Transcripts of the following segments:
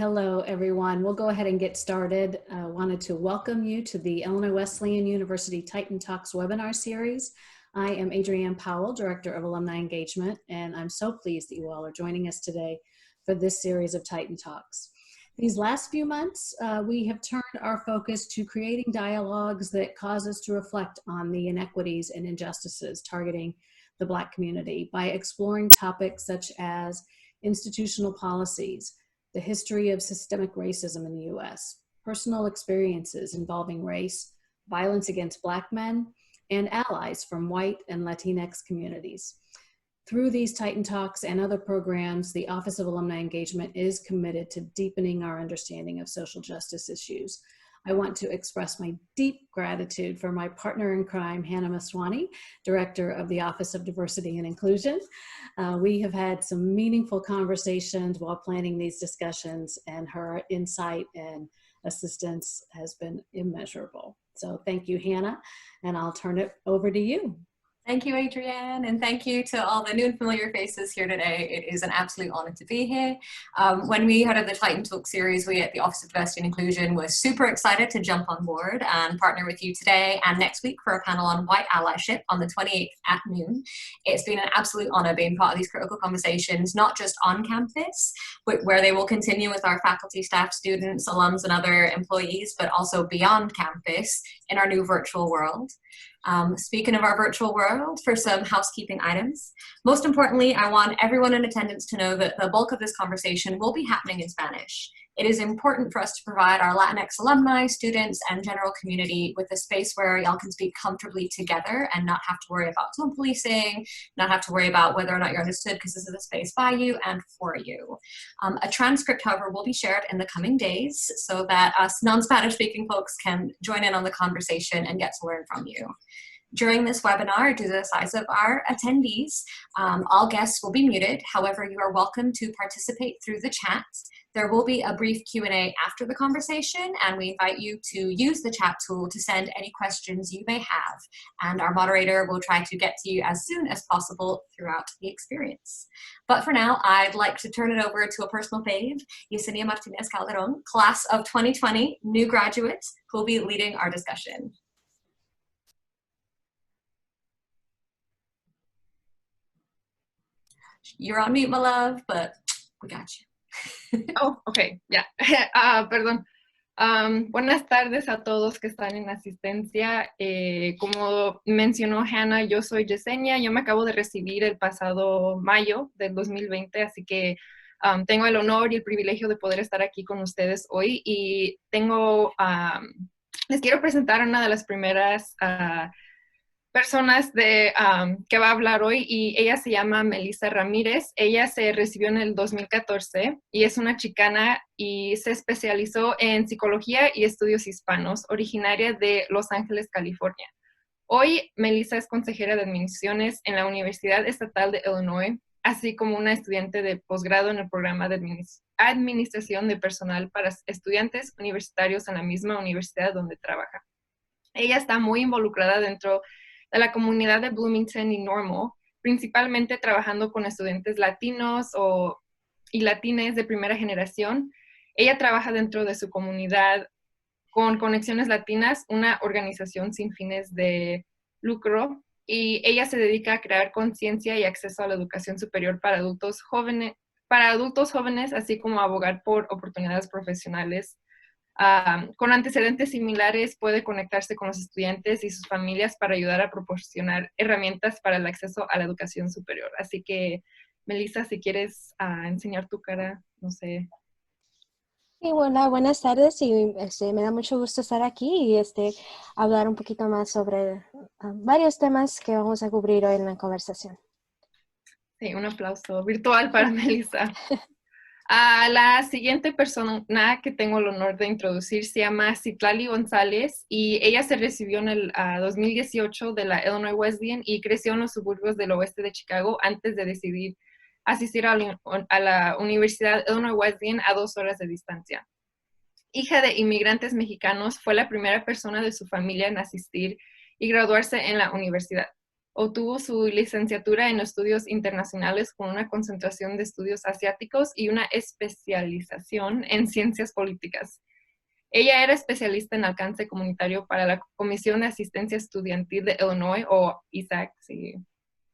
Hello, everyone. We'll go ahead and get started. I wanted to welcome you to the Illinois Wesleyan University Titan Talks webinar series. I am Adrienne Powell, Director of Alumni Engagement, and I'm so pleased that you all are joining us today for this series of Titan Talks. These last few months, we have turned our focus to creating dialogues that cause us to reflect on the inequities and injustices targeting the Black community by exploring topics such as institutional policies, the history of systemic racism in the US, personal experiences involving race, violence against Black men, and allies from white and Latinx communities. Through these Titan Talks and other programs, the Office of Alumni Engagement is committed to deepening our understanding of social justice issues. I want to express my deep gratitude for my partner in crime, Hannah Maswani, Director of the Office of Diversity and Inclusion. We have had some meaningful conversations while planning these discussions, and her insight and assistance has been immeasurable. So thank you, Hannah, and I'll turn it over to you. Thank you, Adrienne, and thank you to all the new and familiar faces here today. It is an absolute honor to be here. When we heard of the Titan Talk series, we at the Office of Diversity and Inclusion were super excited to jump on board and partner with you today and next week for a panel on white allyship on the 28th at noon. It's been an absolute honor being part of these critical conversations, not just on campus, but where they will continue with our faculty, staff, students, alums, and other employees, but also beyond campus in our new virtual world. Speaking of our virtual world, for some housekeeping items. Most importantly, I want everyone in attendance to know that the bulk of this conversation will be happening in Spanish. It is important for us to provide our Latinx alumni, students, and general community with a space where y'all can speak comfortably together and not have to worry about tone policing, not have to worry about whether or not you're understood, because this is a space by you and for you. A transcript, however, will be shared in the coming days so that us non-Spanish speaking folks can join in on the conversation and get to learn from you. During this webinar, due to the size of our attendees, all guests will be muted. However, you are welcome to participate through the chat. There will be a brief Q&A after the conversation, and we invite you to use the chat tool to send any questions you may have. And our moderator will try to get to you as soon as possible throughout the experience. But for now, I'd like to turn it over to a personal fave, Yesenia Martinez Calderon, class of 2020, new graduates, who will be leading our discussion. You're on mute, my love, but we got you. Oh, ok, ya. Perdón. Buenas tardes a todos que están en asistencia. Como mencionó Hannah, yo soy Yesenia. Yo me acabo de recibir el pasado mayo del 2020, así que tengo el honor y el privilegio de poder estar aquí con ustedes hoy. Y les quiero presentar a una de las primeras personas que va a hablar hoy, y ella se llama Melissa Ramírez. Ella se recibió en el 2014 y es una chicana y se especializó en psicología y estudios hispanos, originaria de Los Ángeles, California. Hoy Melissa es consejera de admisiones en la Universidad Estatal de Illinois, así como una estudiante de posgrado en el programa de administración de personal para estudiantes universitarios en la misma universidad donde trabaja. Ella está muy involucrada dentro de la comunidad de Bloomington y Normal, principalmente trabajando con estudiantes latinos y latines de primera generación. Ella trabaja dentro de su comunidad con Conexiones Latinas, una organización sin fines de lucro, y ella se dedica a crear conciencia y acceso a la educación superior para adultos jóvenes, así como a abogar por oportunidades profesionales. Con antecedentes similares, puede conectarse con los estudiantes y sus familias para ayudar a proporcionar herramientas para el acceso a la educación superior. Así que, Melissa, si quieres enseñar tu cara, no sé. Sí, hola, buenas tardes, y me da mucho gusto estar aquí y hablar un poquito más sobre varios temas que vamos a cubrir hoy en la conversación. Sí, un aplauso virtual para Melissa. La siguiente persona que tengo el honor de introducir se llama Citlali González, y ella se recibió en el 2018 de la Illinois Wesleyan y creció en los suburbios del oeste de Chicago antes de decidir asistir a la Universidad Illinois Wesleyan a 2 horas de distancia. Hija de inmigrantes mexicanos, fue la primera persona de su familia en asistir y graduarse en la universidad. Obtuvo su licenciatura en estudios internacionales con una concentración de estudios asiáticos y una especialización en ciencias políticas. Ella era especialista en alcance comunitario para la Comisión de Asistencia Estudiantil de Illinois, o ISAC, si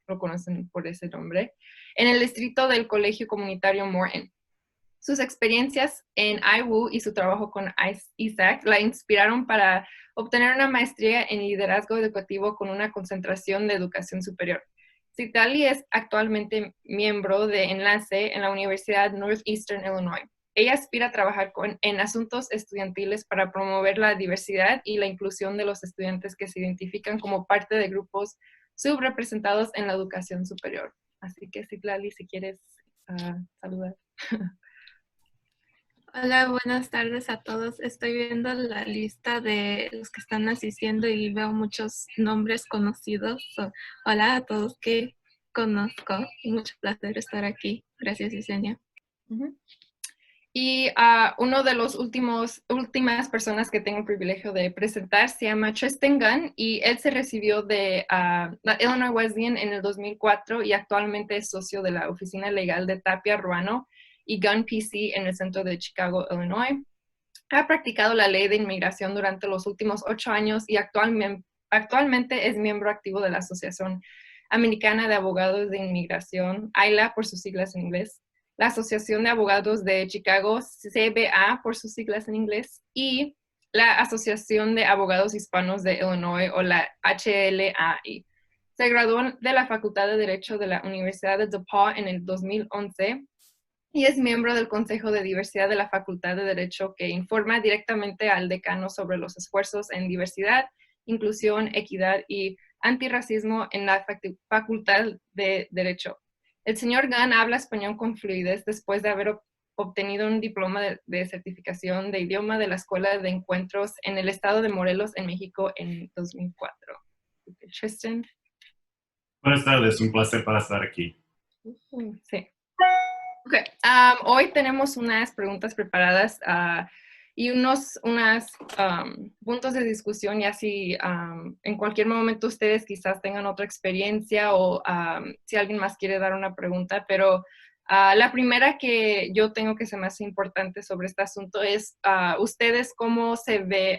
lo conocen por ese nombre, en el distrito del Colegio Comunitario Morton. Sus experiencias en IWU y su trabajo con ISAC la inspiraron para obtener una maestría en liderazgo educativo con una concentración de educación superior. Citlali es actualmente miembro de enlace en la Universidad Northeastern Illinois. Ella aspira a trabajar en asuntos estudiantiles para promover la diversidad y la inclusión de los estudiantes que se identifican como parte de grupos subrepresentados en la educación superior. Así que, Citlali, si quieres saludar. Hola, buenas tardes a todos. Estoy viendo la lista de los que están asistiendo y veo muchos nombres conocidos. Hola a todos que conozco. Mucho placer estar aquí. Gracias, Yesenia. Y uno de los últimas personas que tengo el privilegio de presentar se llama Tristan Gunn, y él se recibió de la Illinois Wesleyan en el 2004 y actualmente es socio de la oficina legal de Tapia Ruano y Gunn PC en el centro de Chicago, Illinois. Ha practicado la ley de inmigración durante los últimos 8 años y actualmente es miembro activo de la Asociación Americana de Abogados de Inmigración, AILA por sus siglas en inglés, la Asociación de Abogados de Chicago, CBA por sus siglas en inglés, y la Asociación de Abogados Hispanos de Illinois, o la HLAI. Se graduó de la Facultad de Derecho de la Universidad de DePaul en el 2011 y es miembro del Consejo de Diversidad de la Facultad de Derecho, que informa directamente al decano sobre los esfuerzos en diversidad, inclusión, equidad y antirracismo en la Facultad de Derecho. El señor Gunn habla español con fluidez después de haber obtenido un diploma de certificación de idioma de la Escuela de Encuentros en el estado de Morelos, en México, en 2004. Tristan. Buenas tardes, un placer para estar aquí. Sí. Okay. Hoy tenemos unas preguntas preparadas y unos puntos de discusión, y así en cualquier momento ustedes quizás tengan otra experiencia o si alguien más quiere dar una pregunta, pero la primera que yo tengo que se me hace importante sobre este asunto es ustedes cómo se ve,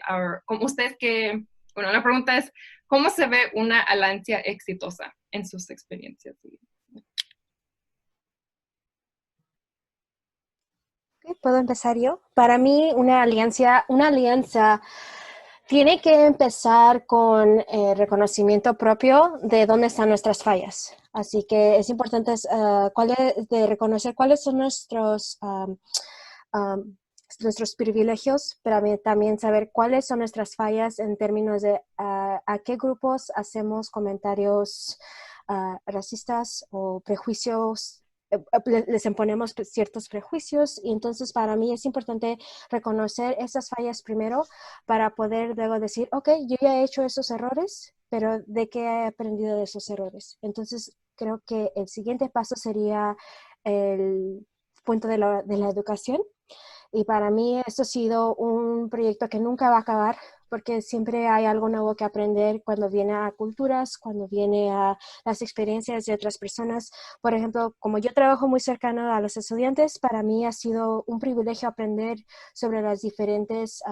bueno, la pregunta es, ¿cómo se ve una alianza exitosa en sus experiencias? ¿Puedo empezar yo? Para mí, una alianza tiene que empezar con reconocimiento propio de dónde están nuestras fallas. Así que es importante de reconocer cuáles son nuestros privilegios, pero también saber cuáles son nuestras fallas en términos de a qué grupos hacemos comentarios racistas o prejuicios. Les imponemos ciertos prejuicios, y entonces para mí es importante reconocer esas fallas primero para poder luego decir, ok, yo ya he hecho esos errores, pero ¿de qué he aprendido de esos errores? Entonces creo que el siguiente paso sería el punto de la educación, y para mí esto ha sido un proyecto que nunca va a acabar, porque siempre hay algo nuevo que aprender cuando viene a culturas, cuando viene a las experiencias de otras personas. Por ejemplo, como yo trabajo muy cercano a los estudiantes, para mí ha sido un privilegio aprender sobre las diferentes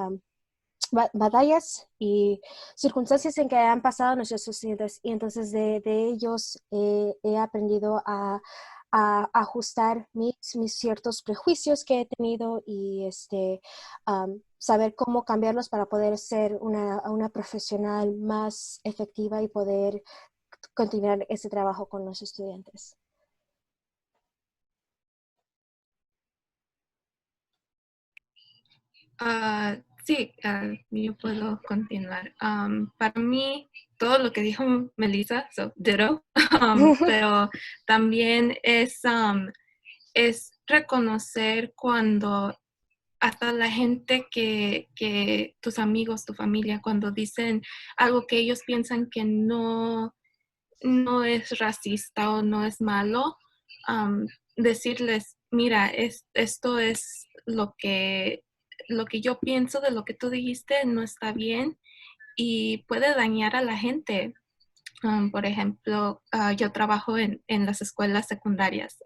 batallas y circunstancias en que han pasado nuestros estudiantes, y entonces de ellos he aprendido a ajustar mis ciertos prejuicios que he tenido y saber cómo cambiarlos para poder ser una profesional más efectiva y poder continuar ese trabajo con los estudiantes. Sí, yo puedo continuar. Para mí, todo lo que dijo Melissa, ditto, pero también es reconocer cuando hasta la gente que tus amigos, tu familia, cuando dicen algo que ellos piensan que no es racista o no es malo, decirles, mira, esto es lo que yo pienso de lo que tú dijiste, no está bien y puede dañar a la gente. Por ejemplo, yo trabajo en las escuelas secundarias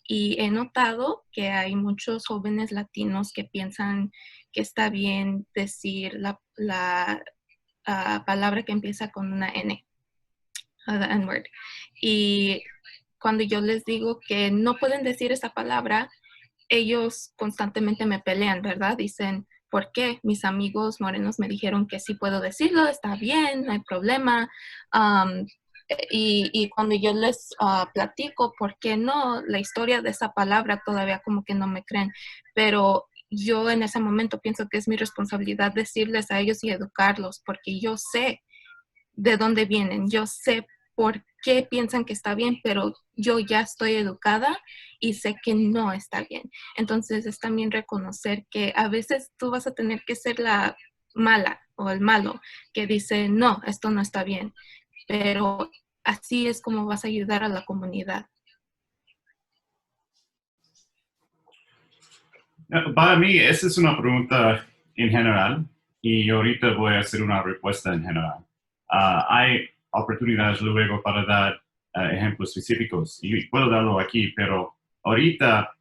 y he notado que hay muchos jóvenes latinos que piensan que está bien decir la palabra que empieza con una N, the N-word. Y cuando yo les digo que no pueden decir esa palabra, ellos constantemente me pelean, ¿verdad? Dicen, ¿por qué? Mis amigos morenos me dijeron que sí puedo decirlo, está bien, no hay problema. Y cuando yo les platico por qué no, la historia de esa palabra todavía como que no me creen, pero yo en ese momento pienso que es mi responsabilidad decirles a ellos y educarlos, porque yo sé de dónde vienen, yo sé por qué piensan que está bien, pero yo ya estoy educada y sé que no está bien. Entonces es también reconocer que a veces tú vas a tener que ser la mala o el malo que dice, no, esto no está bien, pero así es como vas a ayudar a la comunidad. Para mí, esa es una pregunta en general y ahorita voy a hacer una respuesta en general. Hay oportunidades luego para dar ejemplos específicos y puedo darlo aquí, pero ahorita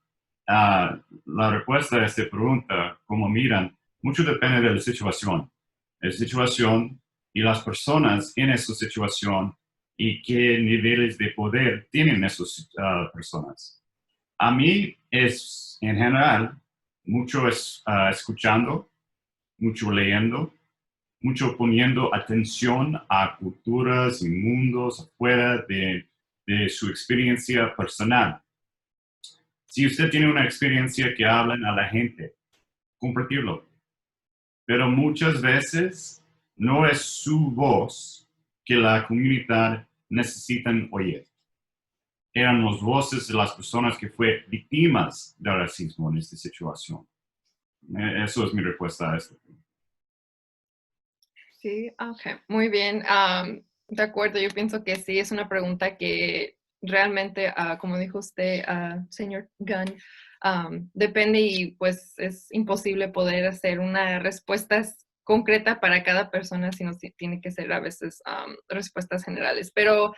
la respuesta a esta pregunta, como miran, mucho depende de la situación y las personas en esa situación y qué niveles de poder tienen esas personas. A mí es, en general, mucho escuchando, mucho leyendo, mucho poniendo atención a culturas y mundos afuera de su experiencia personal. Si usted tiene una experiencia que hablan a la gente, compartirlo. Pero muchas veces no es su voz que la comunidad necesitan oír. Eran las voces de las personas que fueron víctimas del racismo en esta situación. Eso es mi respuesta a esto. Sí, ok, muy bien. De acuerdo, yo pienso que sí, es una pregunta que realmente, como dijo usted, señor Gunn, depende y pues es imposible poder hacer una respuesta concreta para cada persona, sino tiene que ser a veces respuestas generales. Pero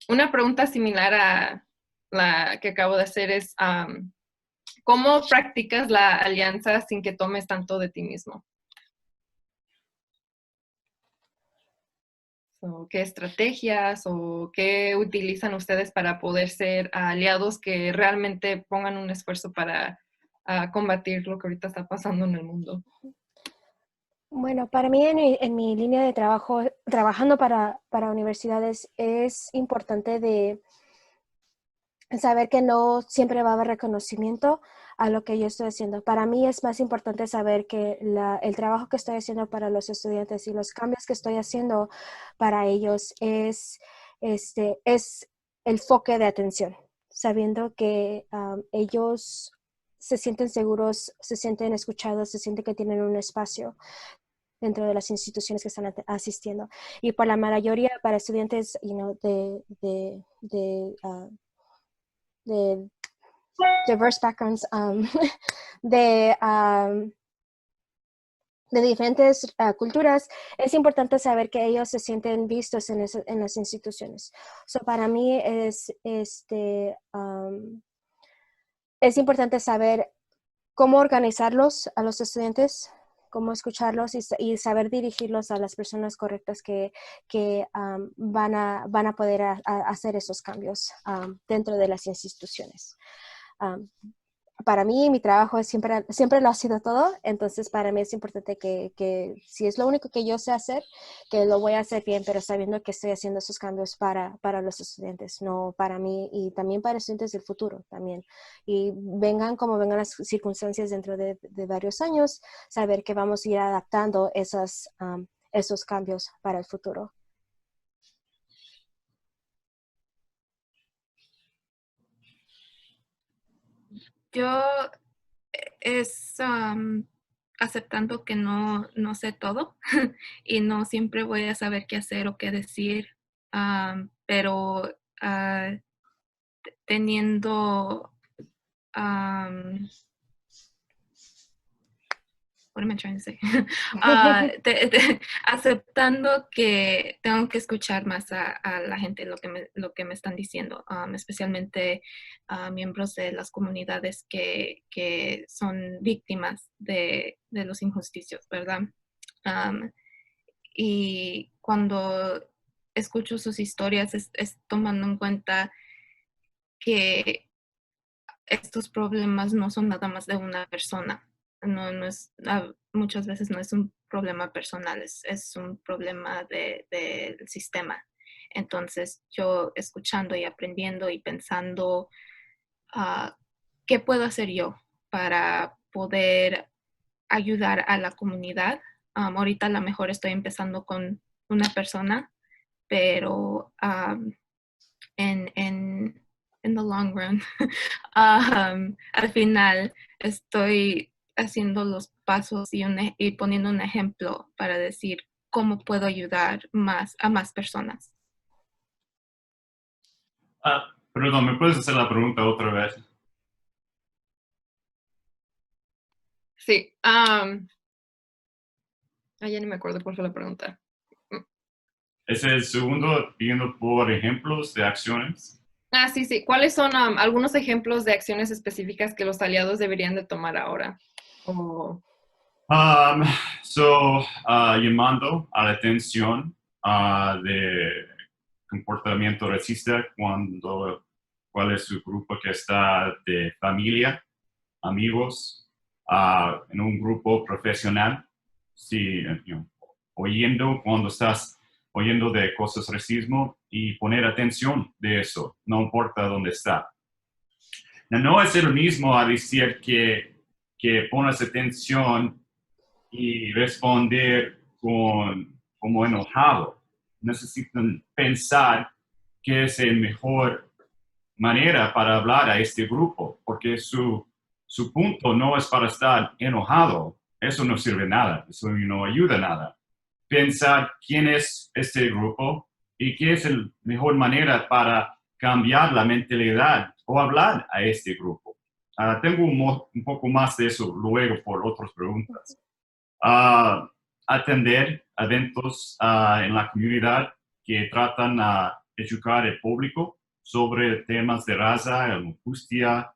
una pregunta similar a la que acabo de hacer es, ¿cómo practicas la alianza sin que tomes tanto de ti mismo? So, ¿qué estrategias o qué utilizan ustedes para poder ser aliados que realmente pongan un esfuerzo para combatir lo que ahorita está pasando en el mundo? Bueno, para mí en mi línea de trabajo, trabajando para universidades, es importante de saber que no siempre va a haber reconocimiento a lo que yo estoy haciendo. Para mí es más importante saber que el trabajo que estoy haciendo para los estudiantes y los cambios que estoy haciendo para ellos es el foco de atención, sabiendo que ellos se sienten seguros, se sienten escuchados, se sienten que tienen un espacio dentro de las instituciones que están asistiendo. Y por la mayoría para estudiantes de diverse backgrounds, de, um, de diferentes culturas, es importante saber que ellos se sienten vistos en las instituciones. So, para mí es importante saber cómo organizarlos a los estudiantes, cómo escucharlos y saber dirigirlos a las personas correctas que van a poder hacer esos cambios dentro de las instituciones. Para mí, mi trabajo siempre lo ha sido todo, entonces para mí es importante que si es lo único que yo sé hacer, que lo voy a hacer bien, pero sabiendo que estoy haciendo esos cambios para los estudiantes, no para mí y también para estudiantes del futuro también. Y vengan como vengan las circunstancias dentro de varios años, saber que vamos a ir adaptando esos cambios para el futuro. Yo es aceptando que no sé todo y no siempre voy a saber qué hacer o qué decir, pero teniendo what am I trying to say? Aceptando que tengo que escuchar más a la gente lo que me están diciendo, especialmente a miembros de las comunidades que son víctimas de los injusticias, ¿verdad? Y cuando escucho sus historias es tomando en cuenta que estos problemas no son nada más de una persona. No es, muchas veces no es un problema personal, es un problema del sistema. Entonces yo escuchando y aprendiendo y pensando qué puedo hacer yo para poder ayudar a la comunidad. Ahorita a lo mejor estoy empezando con una persona, pero in the long run, al final estoy haciendo los pasos y poniendo un ejemplo para decir cómo puedo ayudar a más personas. Perdón, ¿me puedes hacer la pregunta otra vez? Sí. Ya ni me acuerdo cuál fue la pregunta. Es el segundo, pidiendo por ejemplos de acciones. Sí. ¿Cuáles son algunos ejemplos de acciones específicas que los aliados deberían de tomar ahora? Llamando a la atención de comportamiento racista cuál es su grupo que está de familia, amigos, en un grupo profesional. Sí, oyendo cuando estás oyendo de cosas racismo y poner atención de eso, no importa dónde está. No es lo mismo a decir que pones atención y responder como enojado. Necesitan pensar qué es la mejor manera para hablar a este grupo, porque su punto no es para estar enojado. Eso no sirve nada, eso no ayuda a nada. Pensar quién es este grupo y qué es la mejor manera para cambiar la mentalidad o hablar a este grupo. Tengo un poco más de eso luego por otras preguntas. Atender eventos en la comunidad que tratan a educar al público sobre temas de raza, angustia,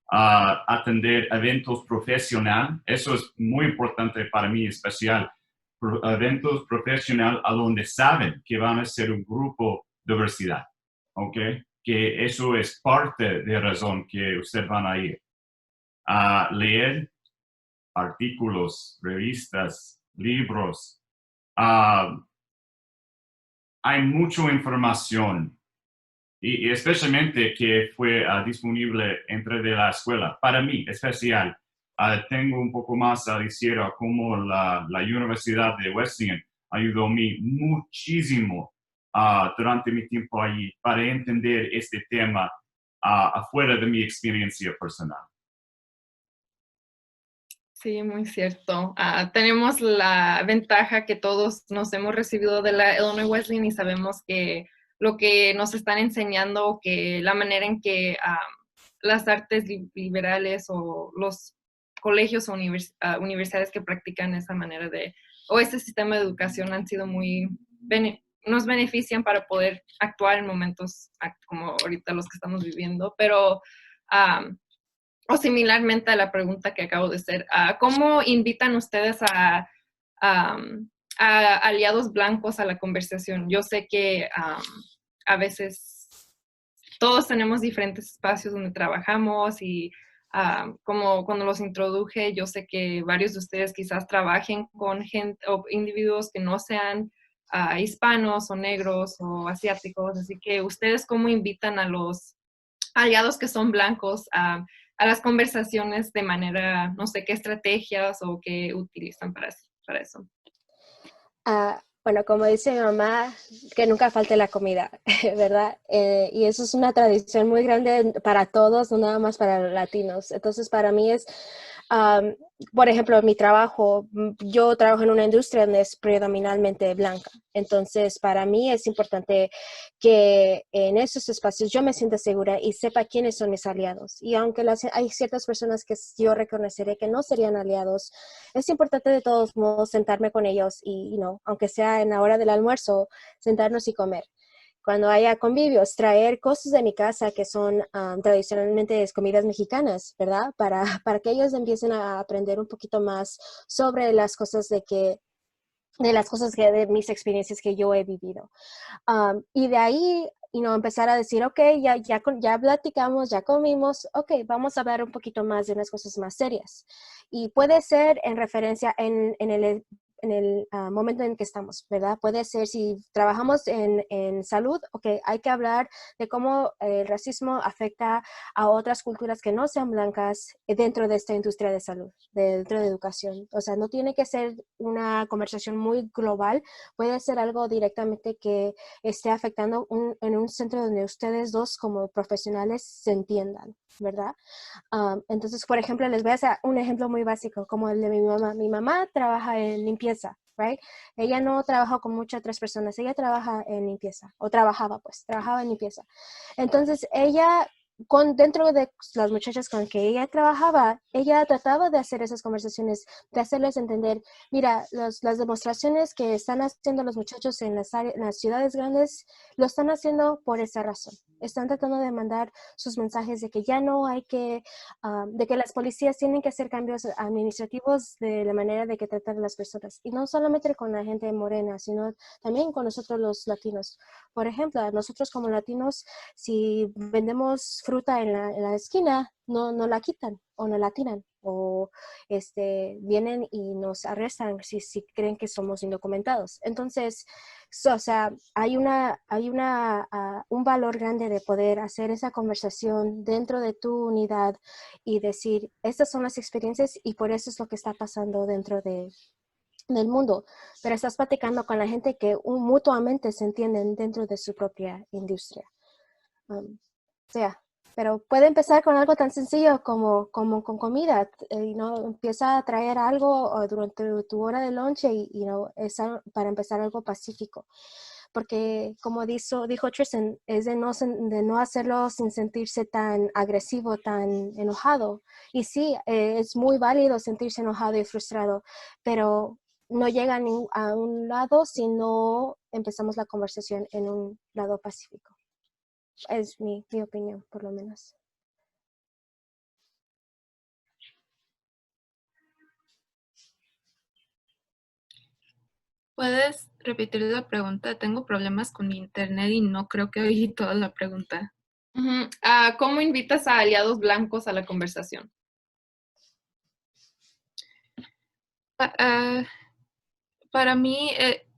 atender eventos profesionales. Eso es muy importante para mí, especial. Eventos profesionales a donde saben que van a ser un grupo de diversidad, ¿ok? Que eso es parte de la razón que ustedes van a ir. Leer artículos, revistas, libros. Hay mucha información y especialmente que fue disponible entre de la escuela. Para mí, especial, tengo un poco más a decir a cómo la Universidad de Wesleyan ayudó a mí muchísimo durante mi tiempo allí para entender este tema afuera de mi experiencia personal. Sí, muy cierto. Tenemos la ventaja que todos nos hemos recibido de la Illinois Wesleyan y sabemos que lo que nos están enseñando, que la manera en que las artes liberales o los colegios o universidades que practican esa manera o este sistema de educación han sido nos benefician para poder actuar en momentos como ahorita los que estamos viviendo, pero o similarmente a la pregunta que acabo de hacer, ¿cómo invitan ustedes a aliados blancos a la conversación? Yo sé que a veces todos tenemos diferentes espacios donde trabajamos y como cuando los introduje, yo sé que varios de ustedes quizás trabajen con gente o individuos que no sean hispanos o negros o asiáticos, así que ustedes cómo invitan a los aliados que son blancos a las conversaciones de manera, no sé, qué estrategias o qué utilizan para eso. Bueno, como dice mi mamá, que nunca falte la comida, ¿verdad? Y eso es una tradición muy grande para todos, no nada más para los latinos. Entonces, para mí es Por ejemplo, mi trabajo, yo trabajo en una industria donde es predominantemente blanca. Entonces, para mí es importante que en esos espacios yo me sienta segura y sepa quiénes son mis aliados. Y aunque hay ciertas personas que yo reconoceré que no serían aliados, es importante de todos modos sentarme con ellos y, aunque sea en la hora del almuerzo, sentarnos y comer. Cuando haya convivios, traer cosas de mi casa que son tradicionalmente comidas mexicanas, ¿verdad? Para que ellos empiecen a aprender un poquito más sobre las cosas de mis experiencias que yo he vivido. Y de ahí, empezar a decir, ok, ya platicamos, ya comimos, ok, vamos a hablar un poquito más de unas cosas más serias. Y puede ser en referencia en el momento en que estamos, ¿verdad? Puede ser si trabajamos en salud, ok, hay que hablar de cómo el racismo afecta a otras culturas que no sean blancas dentro de esta industria de salud, dentro de educación. O sea, no tiene que ser una conversación muy global, puede ser algo directamente que esté afectando en un centro donde ustedes dos como profesionales se entiendan, ¿verdad? Entonces, por ejemplo, les voy a hacer un ejemplo muy básico, como el de mi mamá. Mi mamá trabaja en limpieza, right? Ella no trabaja con muchas otras personas, ella trabaja en limpieza, o trabajaba en limpieza. Entonces, ella, dentro de las muchachas con que ella trabajaba, ella trataba de hacer esas conversaciones, de hacerles entender, mira, las demostraciones que están haciendo los muchachos en las ciudades grandes, lo están haciendo por esa razón. Están tratando de mandar sus mensajes de que ya no hay que, de que las policías tienen que hacer cambios administrativos de la manera de que tratan a las personas. Y no solamente con la gente morena, sino también con nosotros los latinos. Por ejemplo, nosotros como latinos, si vendemos fruta en la esquina, no la quitan o no la tiran. O vienen y nos arrestan si creen que somos indocumentados. Entonces, o sea, hay un valor grande de poder hacer esa conversación dentro de tu unidad y decir, estas son las experiencias y por eso es lo que está pasando dentro del mundo. Pero estás platicando con la gente que mutuamente se entienden dentro de su propia industria. O sea, pero puede empezar con algo tan sencillo como con comida. Empieza a traer algo durante tu hora de lunch y para empezar algo pacífico. Porque como dijo Tristan, es de no hacerlo sin sentirse tan agresivo, tan enojado. Y sí, es muy válido sentirse enojado y frustrado, pero no llega a un lado si no empezamos la conversación en un lado pacífico. Es mi opinión, por lo menos. ¿Puedes repetir la pregunta? Tengo problemas con mi internet y no creo que oí toda la pregunta. ¿Cómo invitas a aliados blancos a la conversación? Para mí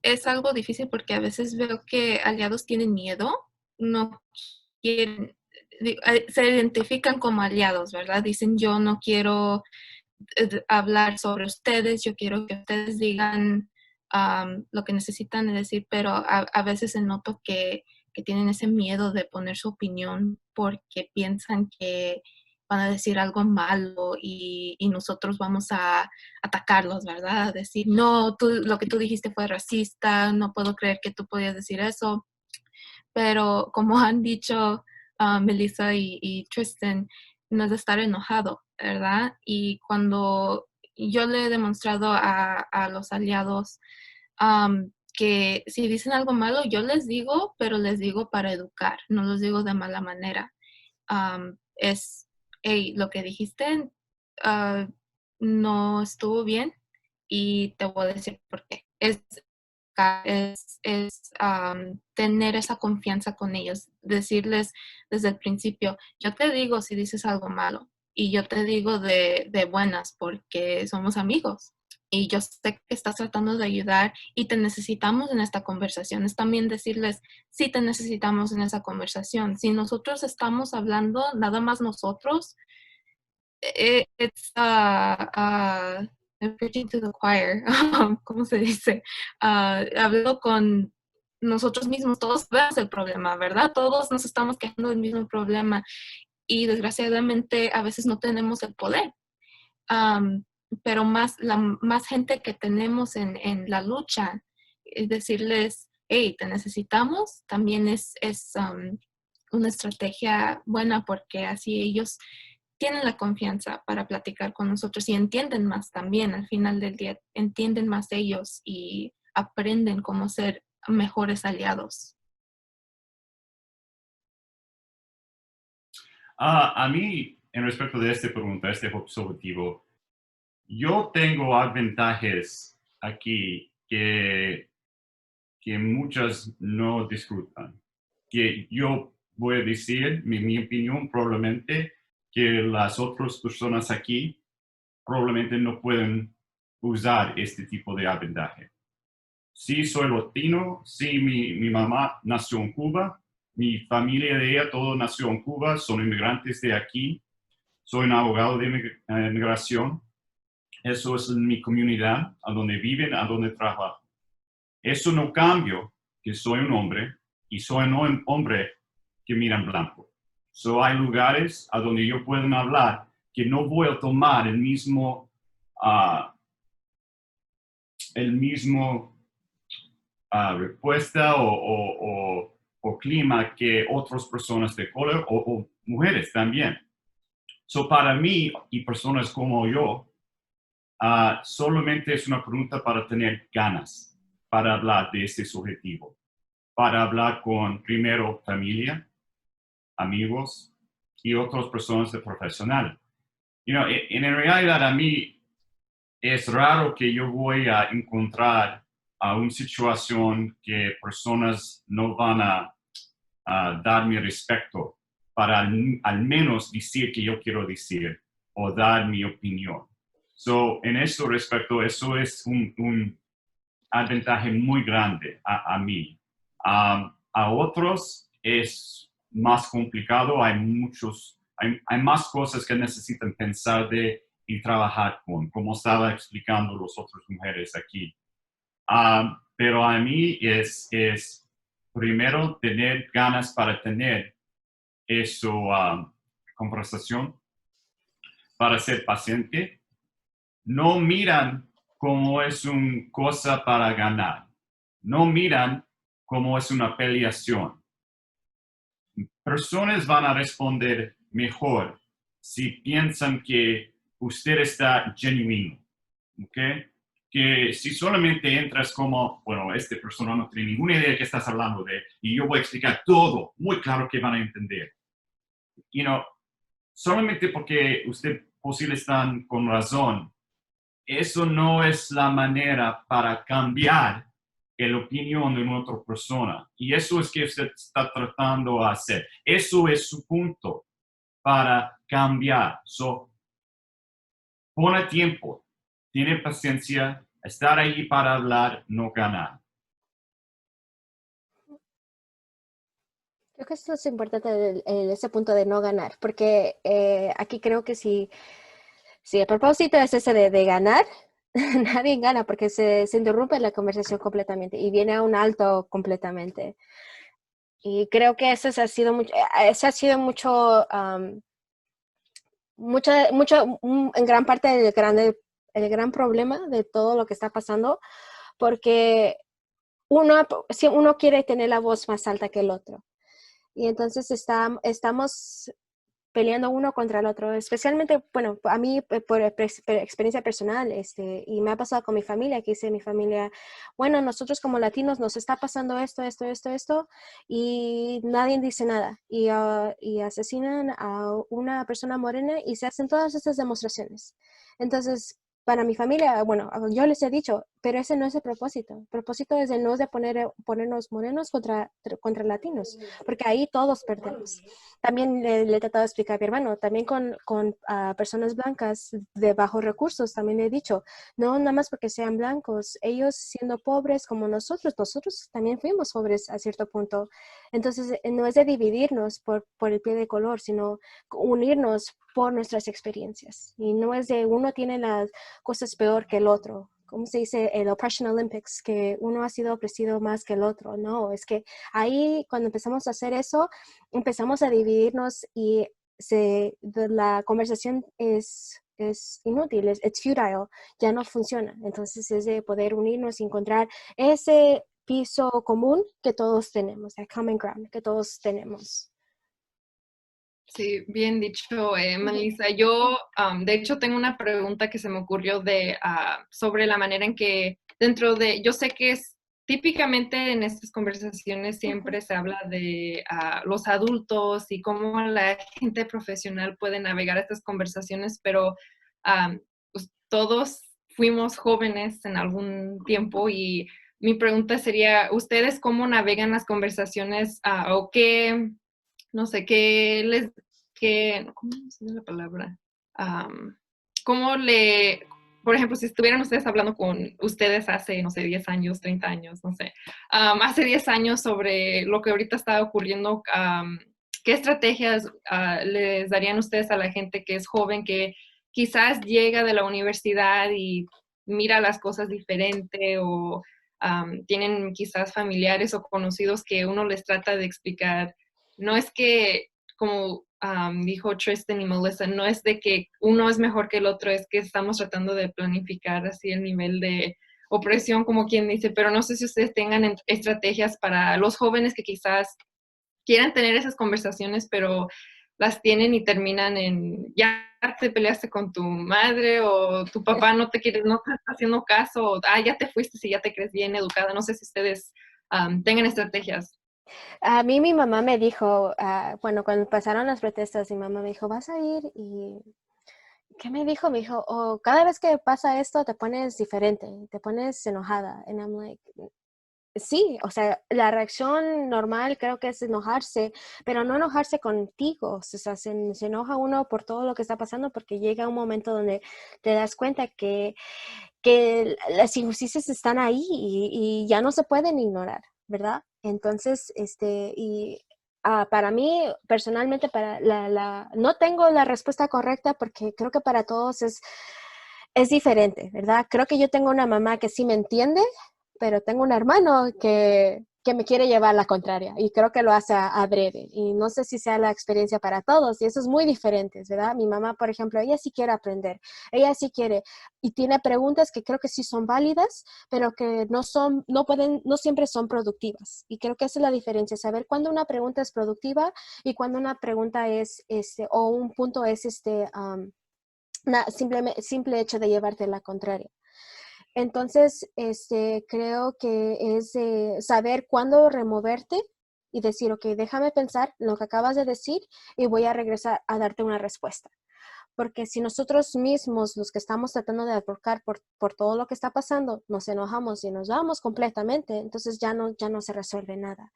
es algo difícil porque a veces veo que aliados tienen miedo, no quieren, se identifican como aliados, ¿verdad? Dicen, yo no quiero hablar sobre ustedes, yo quiero que ustedes digan lo que necesitan decir, pero a veces se noto que tienen ese miedo de poner su opinión porque piensan que van a decir algo malo y nosotros vamos a atacarlos, ¿verdad? A decir, no, lo que tú dijiste fue racista, no puedo creer que tú podías decir eso. Pero como han dicho Melissa y Tristan, no es de estar enojado, ¿verdad? Y cuando yo le he demostrado a los aliados que si dicen algo malo, yo les digo, pero les digo para educar, no los digo de mala manera. Hey, lo que dijiste no estuvo bien y te voy a decir por qué. Es tener esa confianza con ellos, decirles desde el principio, yo te digo si dices algo malo y yo te digo de buenas porque somos amigos y yo sé que estás tratando de ayudar y te necesitamos en esta conversación. Es también decirles, sí te necesitamos en esa conversación. Si nosotros estamos hablando, nada más nosotros, it's preaching to the choir, ¿cómo se dice? Hablo con nosotros mismos, todos vemos el problema, ¿verdad? Todos nos estamos quejando del mismo problema y desgraciadamente a veces no tenemos el poder. pero más gente que tenemos en la lucha, es decirles, hey, te necesitamos, también es una estrategia buena porque así ellos tienen la confianza para platicar con nosotros y entienden más también, al final del día, entienden más ellos y aprenden cómo ser mejores aliados. A mí, en respecto de esta pregunta, este objetivo, yo tengo ventajas aquí que muchas no disfrutan. Que yo voy a decir, mi opinión, probablemente, que las otras personas aquí probablemente no pueden usar este tipo de ventaja. Sí, soy latino, sí, mi mamá nació en Cuba, mi familia de ella, todo nació en Cuba, son inmigrantes de aquí, soy un abogado de inmigración, eso es mi comunidad, a donde viven, a donde trabajan. Eso no cambia que soy un hombre y soy un hombre que mira en blanco. So, hay lugares a donde yo puedo hablar que no voy a tomar el mismo respuesta o clima que otras personas de color o mujeres también. So, para mí y personas como yo, solamente es una pregunta para tener ganas para hablar de este subjetivo, para hablar con primero familia, amigos y otras personas de profesional. En realidad a mí es raro que yo voy a encontrar una situación que personas no van a dar mi respeto para al menos decir que yo quiero decir o dar mi opinión. So, en ese respecto, eso es un ventaja muy grande a mí. A otros es más complicado, hay más cosas que necesitan pensar de y trabajar con, como estaba explicando las otras mujeres aquí. Pero a mí es primero tener ganas para tener esa conversación, para ser paciente. No miran como es una cosa para ganar. No miran como es una peleación. Personas van a responder mejor si piensan que usted está genuino, ¿ok? Que si solamente entras como, bueno, esta persona no tiene ninguna idea de qué estás hablando de, y yo voy a explicar todo, muy claro que van a entender. Solamente porque usted posible están con razón, eso no es la manera para cambiar la opinión de una otra persona. Y eso es que usted está tratando de hacer. Eso es su punto para cambiar. So, pone tiempo, tiene paciencia, estar ahí para hablar, no ganar. Creo que esto es importante, ese punto de no ganar, porque aquí creo que si el propósito es ese de ganar, nadie gana porque se interrumpe la conversación completamente y viene a un alto completamente. Y creo que eso ha sido mucho, en gran parte el gran problema de todo lo que está pasando, porque si uno quiere tener la voz más alta que el otro. Y entonces estamos peleando uno contra el otro, especialmente, bueno, a mí por experiencia personal, y me ha pasado con mi familia, que dice mi familia, bueno, nosotros como latinos nos está pasando esto, y nadie dice nada, y asesinan a una persona morena y se hacen todas estas demostraciones. Entonces, para mi familia, bueno, yo les he dicho, pero ese no es el propósito. El propósito es de no es de ponernos morenos contra latinos, porque ahí todos perdemos. También le he tratado de explicar a mi hermano, también con personas blancas de bajos recursos, también le he dicho, no nada más porque sean blancos, ellos siendo pobres como nosotros también fuimos pobres a cierto punto. Entonces, no es de dividirnos por el pie de color, sino unirnos por nuestras experiencias. Y no es de uno tiene las cosas peor que el otro. ¿Cómo se dice? El Oppression Olympics, que uno ha sido opresido más que el otro. No, es que ahí cuando empezamos a hacer eso, empezamos a dividirnos y la conversación es es inútil, it's futile, ya no funciona. Entonces es de poder unirnos y encontrar ese piso común que todos tenemos, that common ground que todos tenemos. Sí, bien dicho, Melissa. Yo, de hecho, tengo una pregunta que se me ocurrió sobre la manera en que yo sé que típicamente en estas conversaciones siempre se habla de los adultos y cómo la gente profesional puede navegar estas conversaciones, pero pues, todos fuimos jóvenes en algún tiempo y mi pregunta sería, ¿ustedes cómo navegan las conversaciones o qué? No sé, ¿cómo se dice la palabra? ¿Cómo por ejemplo, si estuvieran ustedes hablando con ustedes hace, no sé, 10 años, 30 años, no sé, hace 10 años sobre lo que ahorita está ocurriendo, ¿qué estrategias les darían ustedes a la gente que es joven, que quizás llega de la universidad y mira las cosas diferente o tienen quizás familiares o conocidos que uno les trata de explicar? No es que, como dijo Tristan y Melissa, no es de que uno es mejor que el otro, es que estamos tratando de planificar así el nivel de opresión, como quien dice, pero no sé si ustedes tengan estrategias para los jóvenes que quizás quieran tener esas conversaciones, pero las tienen y terminan ya te peleaste con tu madre o tu papá no te está haciendo caso, o ya te fuiste si ya te crees bien educada. No sé si ustedes tengan estrategias. A mí mi mamá me dijo, bueno, cuando pasaron las protestas, mi mamá me dijo, ¿vas a ir? Y ¿qué me dijo? Me dijo, cada vez que pasa esto te pones diferente, te pones enojada. And I'm like, sí, o sea, la reacción normal creo que es enojarse, pero no enojarse contigo. O sea, se enoja uno por todo lo que está pasando porque llega un momento donde te das cuenta que las injusticias están ahí y ya no se pueden ignorar, ¿verdad? Entonces, para mí, personalmente, no tengo la respuesta correcta porque creo que para todos es diferente, ¿verdad? Creo que yo tengo una mamá que sí me entiende, pero tengo un hermano que me quiere llevar la contraria y creo que lo hace adrede y no sé si sea la experiencia para todos y eso es muy diferente, ¿verdad? Mi mamá, por ejemplo, ella sí quiere aprender, ella sí quiere y tiene preguntas que creo que sí son válidas, pero que no siempre son productivas y creo que esa es la diferencia, saber cuándo una pregunta es productiva y cuándo una pregunta es, o un punto es simple hecho de llevarte la contraria. Entonces, creo que es saber cuándo removerte y decir, ok, déjame pensar lo que acabas de decir y voy a regresar a darte una respuesta. Porque si nosotros mismos, los que estamos tratando de advocar por todo lo que está pasando, nos enojamos y nos vamos completamente, entonces ya no se resuelve nada.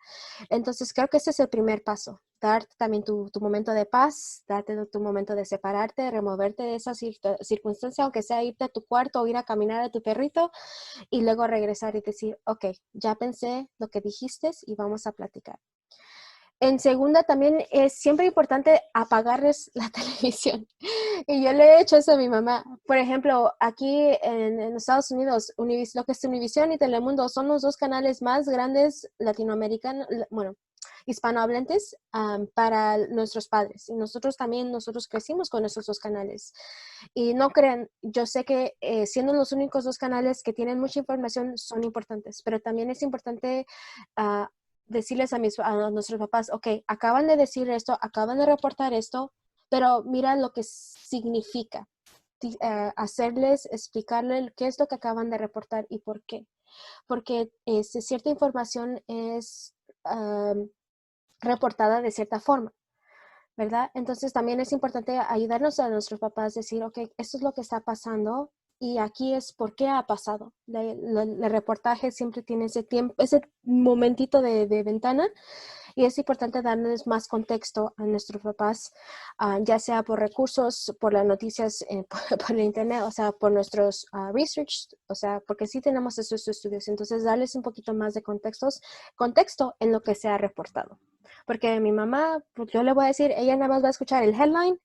Entonces creo que ese es el primer paso, darte también tu momento de paz, darte tu momento de separarte, removerte de esa circunstancia, aunque sea irte a tu cuarto o ir a caminar a tu perrito y luego regresar y decir, ok, ya pensé lo que dijiste y vamos a platicar. En segunda, también es siempre importante apagarles la televisión. Y yo le he hecho eso a mi mamá. Por ejemplo, aquí en Estados Unidos, lo que es Univision y Telemundo son los dos canales más grandes latinoamericanos, bueno, hispanohablantes para nuestros padres. Y nosotros crecimos con esos dos canales. Y no crean, yo sé que siendo los únicos dos canales que tienen mucha información son importantes, pero también es importante decirles a nuestros papás, ok, acaban de decir esto, acaban de reportar esto, pero mira lo que significa. Hacerles, explicarles qué es lo que acaban de reportar y por qué. Porque cierta información es reportada de cierta forma, ¿verdad? Entonces también es importante ayudarnos a nuestros papás a decir, ok, esto es lo que está pasando y aquí es por qué ha pasado. El reportaje siempre tiene ese tiempo, ese momentito de ventana y es importante darles más contexto a nuestros papás, ya sea por recursos, por las noticias, por el internet, o sea, por nuestros research, o sea, porque sí tenemos esos estudios. Entonces, darles un poquito más de contexto en lo que se ha reportado. Porque mi mamá, pues yo le voy a decir, ella nada más va a escuchar el headline,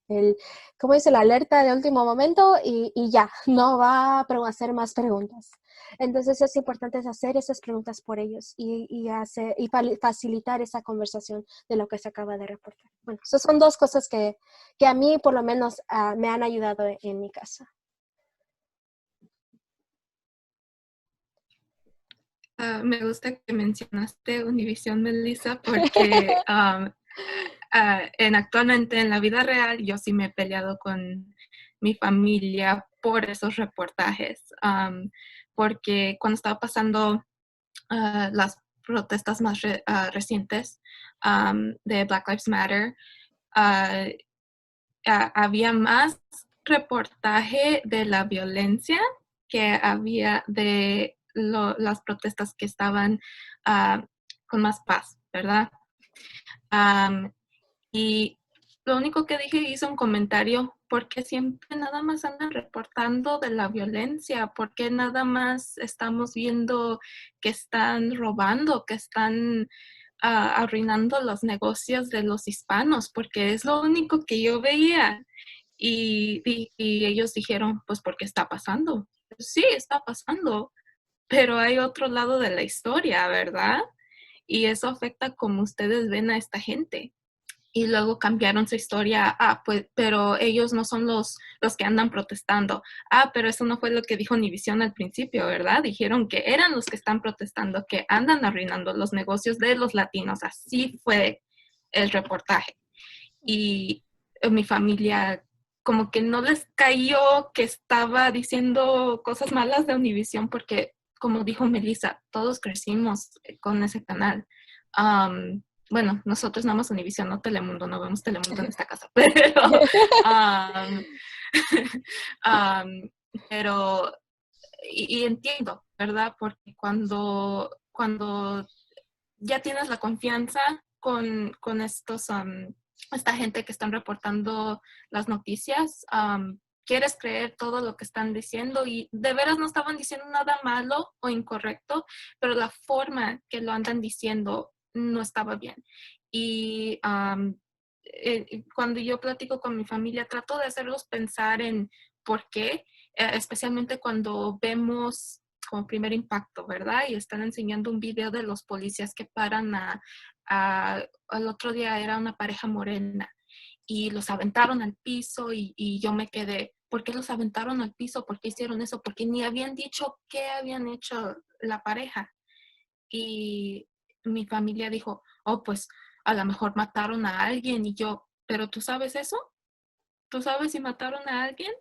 ¿cómo dice? La alerta de último momento y ya, no va a hacer más preguntas. Entonces es importante hacer esas preguntas por ellos y facilitar esa conversación de lo que se acaba de reportar. Bueno, esas son dos cosas que a mí por lo menos me han ayudado en mi casa. Me gusta que mencionaste Univision, Melissa, porque actualmente en la vida real yo sí me he peleado con mi familia por esos reportajes, porque cuando estaba pasando las protestas más recientes de Black Lives Matter, había más reportaje de la violencia que había de las protestas que estaban con más paz, ¿verdad? Y lo único que dije, hice un comentario, ¿por qué siempre nada más andan reportando de la violencia? ¿Por qué nada más estamos viendo que están robando, que están arruinando los negocios de los hispanos? Porque es lo único que yo veía. Y ellos dijeron, pues, ¿por qué está pasando? Sí, está pasando, pero hay otro lado de la historia, ¿verdad? Y eso afecta como ustedes ven a esta gente. Y luego cambiaron su historia, pues, pero ellos no son los que andan protestando. Pero eso no fue lo que dijo Univision al principio, ¿verdad? Dijeron que eran los que están protestando, que andan arruinando los negocios de los latinos. Así fue el reportaje. Y mi familia como que no les cayó que estaba diciendo cosas malas de Univision porque, como dijo Melissa, todos crecimos con ese canal. Bueno, nosotros no vemos Univision, no Telemundo, no vemos Telemundo en esta casa, pero y entiendo, ¿verdad? Porque cuando ya tienes la confianza con esta gente que están reportando las noticias, quieres creer todo lo que están diciendo y de veras no estaban diciendo nada malo o incorrecto, pero la forma que lo andan diciendo no estaba bien. Y cuando yo platico con mi familia, trato de hacerlos pensar en por qué, especialmente cuando vemos como primer impacto, ¿verdad? Y están enseñando un video de los policías que paran al otro día era una pareja morena y los aventaron al piso y yo me quedé, ¿por qué los aventaron al piso? ¿Por qué hicieron eso? Porque ni habían dicho qué habían hecho la pareja. Y mi familia dijo, oh, pues a lo mejor mataron a alguien y yo, ¿pero tú sabes eso? ¿Tú sabes si mataron a alguien?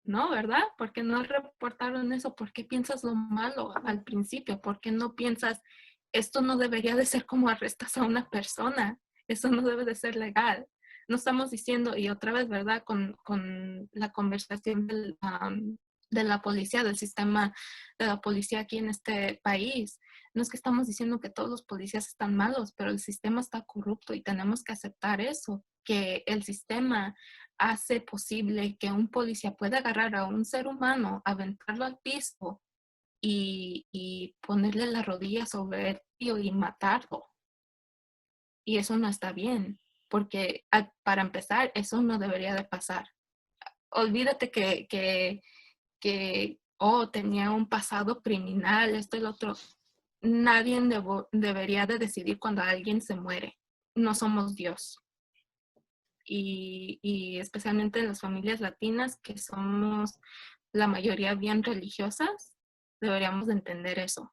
No, ¿verdad? ¿Por qué no reportaron eso? ¿Por qué piensas lo malo al principio? ¿Por qué no piensas, esto no debería de ser como arrestas a una persona? Eso no debe de ser legal. No estamos diciendo, y otra vez, ¿verdad? Con la conversación de la policía, del sistema de la policía aquí en este país. No es que estamos diciendo que todos los policías están malos, pero el sistema está corrupto y tenemos que aceptar eso, que el sistema hace posible que un policía pueda agarrar a un ser humano, aventarlo al piso y ponerle la rodilla sobre él y matarlo. Y eso no está bien, porque para empezar, eso no debería de pasar. Olvídate que tenía un pasado criminal, esto y lo otro. Nadie debería de decidir cuando alguien se muere. No somos Dios. Y especialmente en las familias latinas, que somos la mayoría bien religiosas, deberíamos de entender eso.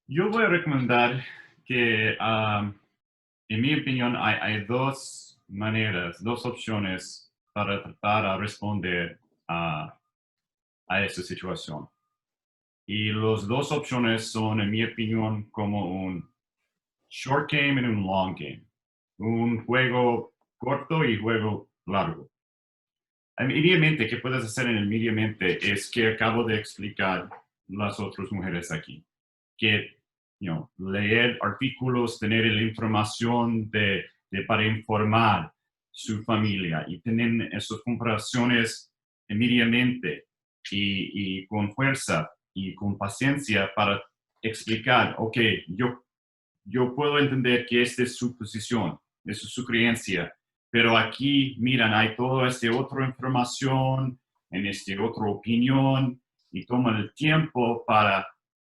Yo voy a recomendar que, en mi opinión, hay dos maneras, dos opciones para tratar de responder a esta situación. Y las dos opciones son, en mi opinión, como un short game y un long game. Un juego corto y juego largo. Inmediatamente, ¿qué puedes hacer en el inmediatamente? Es que acabo de explicar las otras mujeres aquí. Que leer artículos, tener la información para informar su familia y tener esas comparaciones inmediatamente y con fuerza y con paciencia para explicar, ok, yo puedo entender que esta es su posición, esta es su creencia, pero aquí, miran, hay toda esta otra información, en esta otra opinión, y toman el tiempo para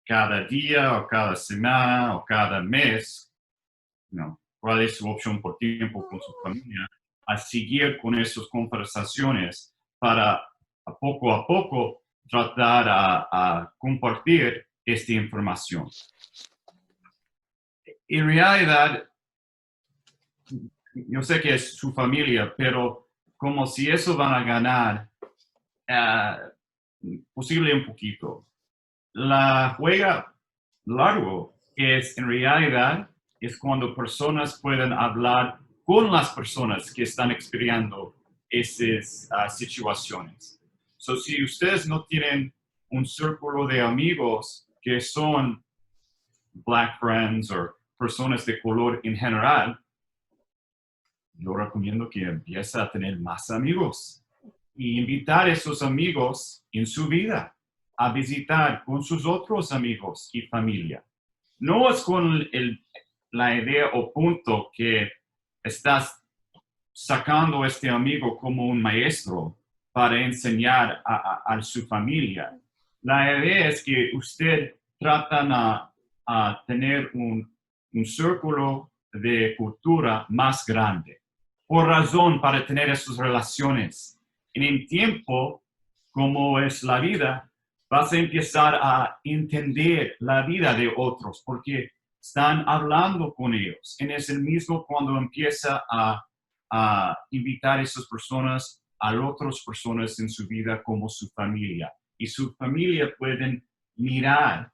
cada día o cada semana o cada mes, ¿no? ¿Cuál es su opción por tiempo con su familia? A seguir con esas conversaciones para a poco tratar a compartir esta información. En realidad, yo sé que es su familia, pero como si eso van a ganar, posible un poquito. La juega largo es en realidad es cuando personas pueden hablar con las personas que están experimentando esas situaciones. So, si ustedes no tienen un círculo de amigos que son Black friends o personas de color en general, yo recomiendo que empiece a tener más amigos y invitar a esos amigos en su vida a visitar con sus otros amigos y familia. No es con la idea o punto que estás sacando a este amigo como un maestro para enseñar a su familia. La idea es que usted tratan a tener un círculo de cultura más grande, por razón para tener esas relaciones. En el tiempo, como es la vida, vas a empezar a entender la vida de otros, porque están hablando con ellos. Y es el mismo cuando empieza a invitar a esas personas a otras personas en su vida como su familia. Y su familia pueden mirar,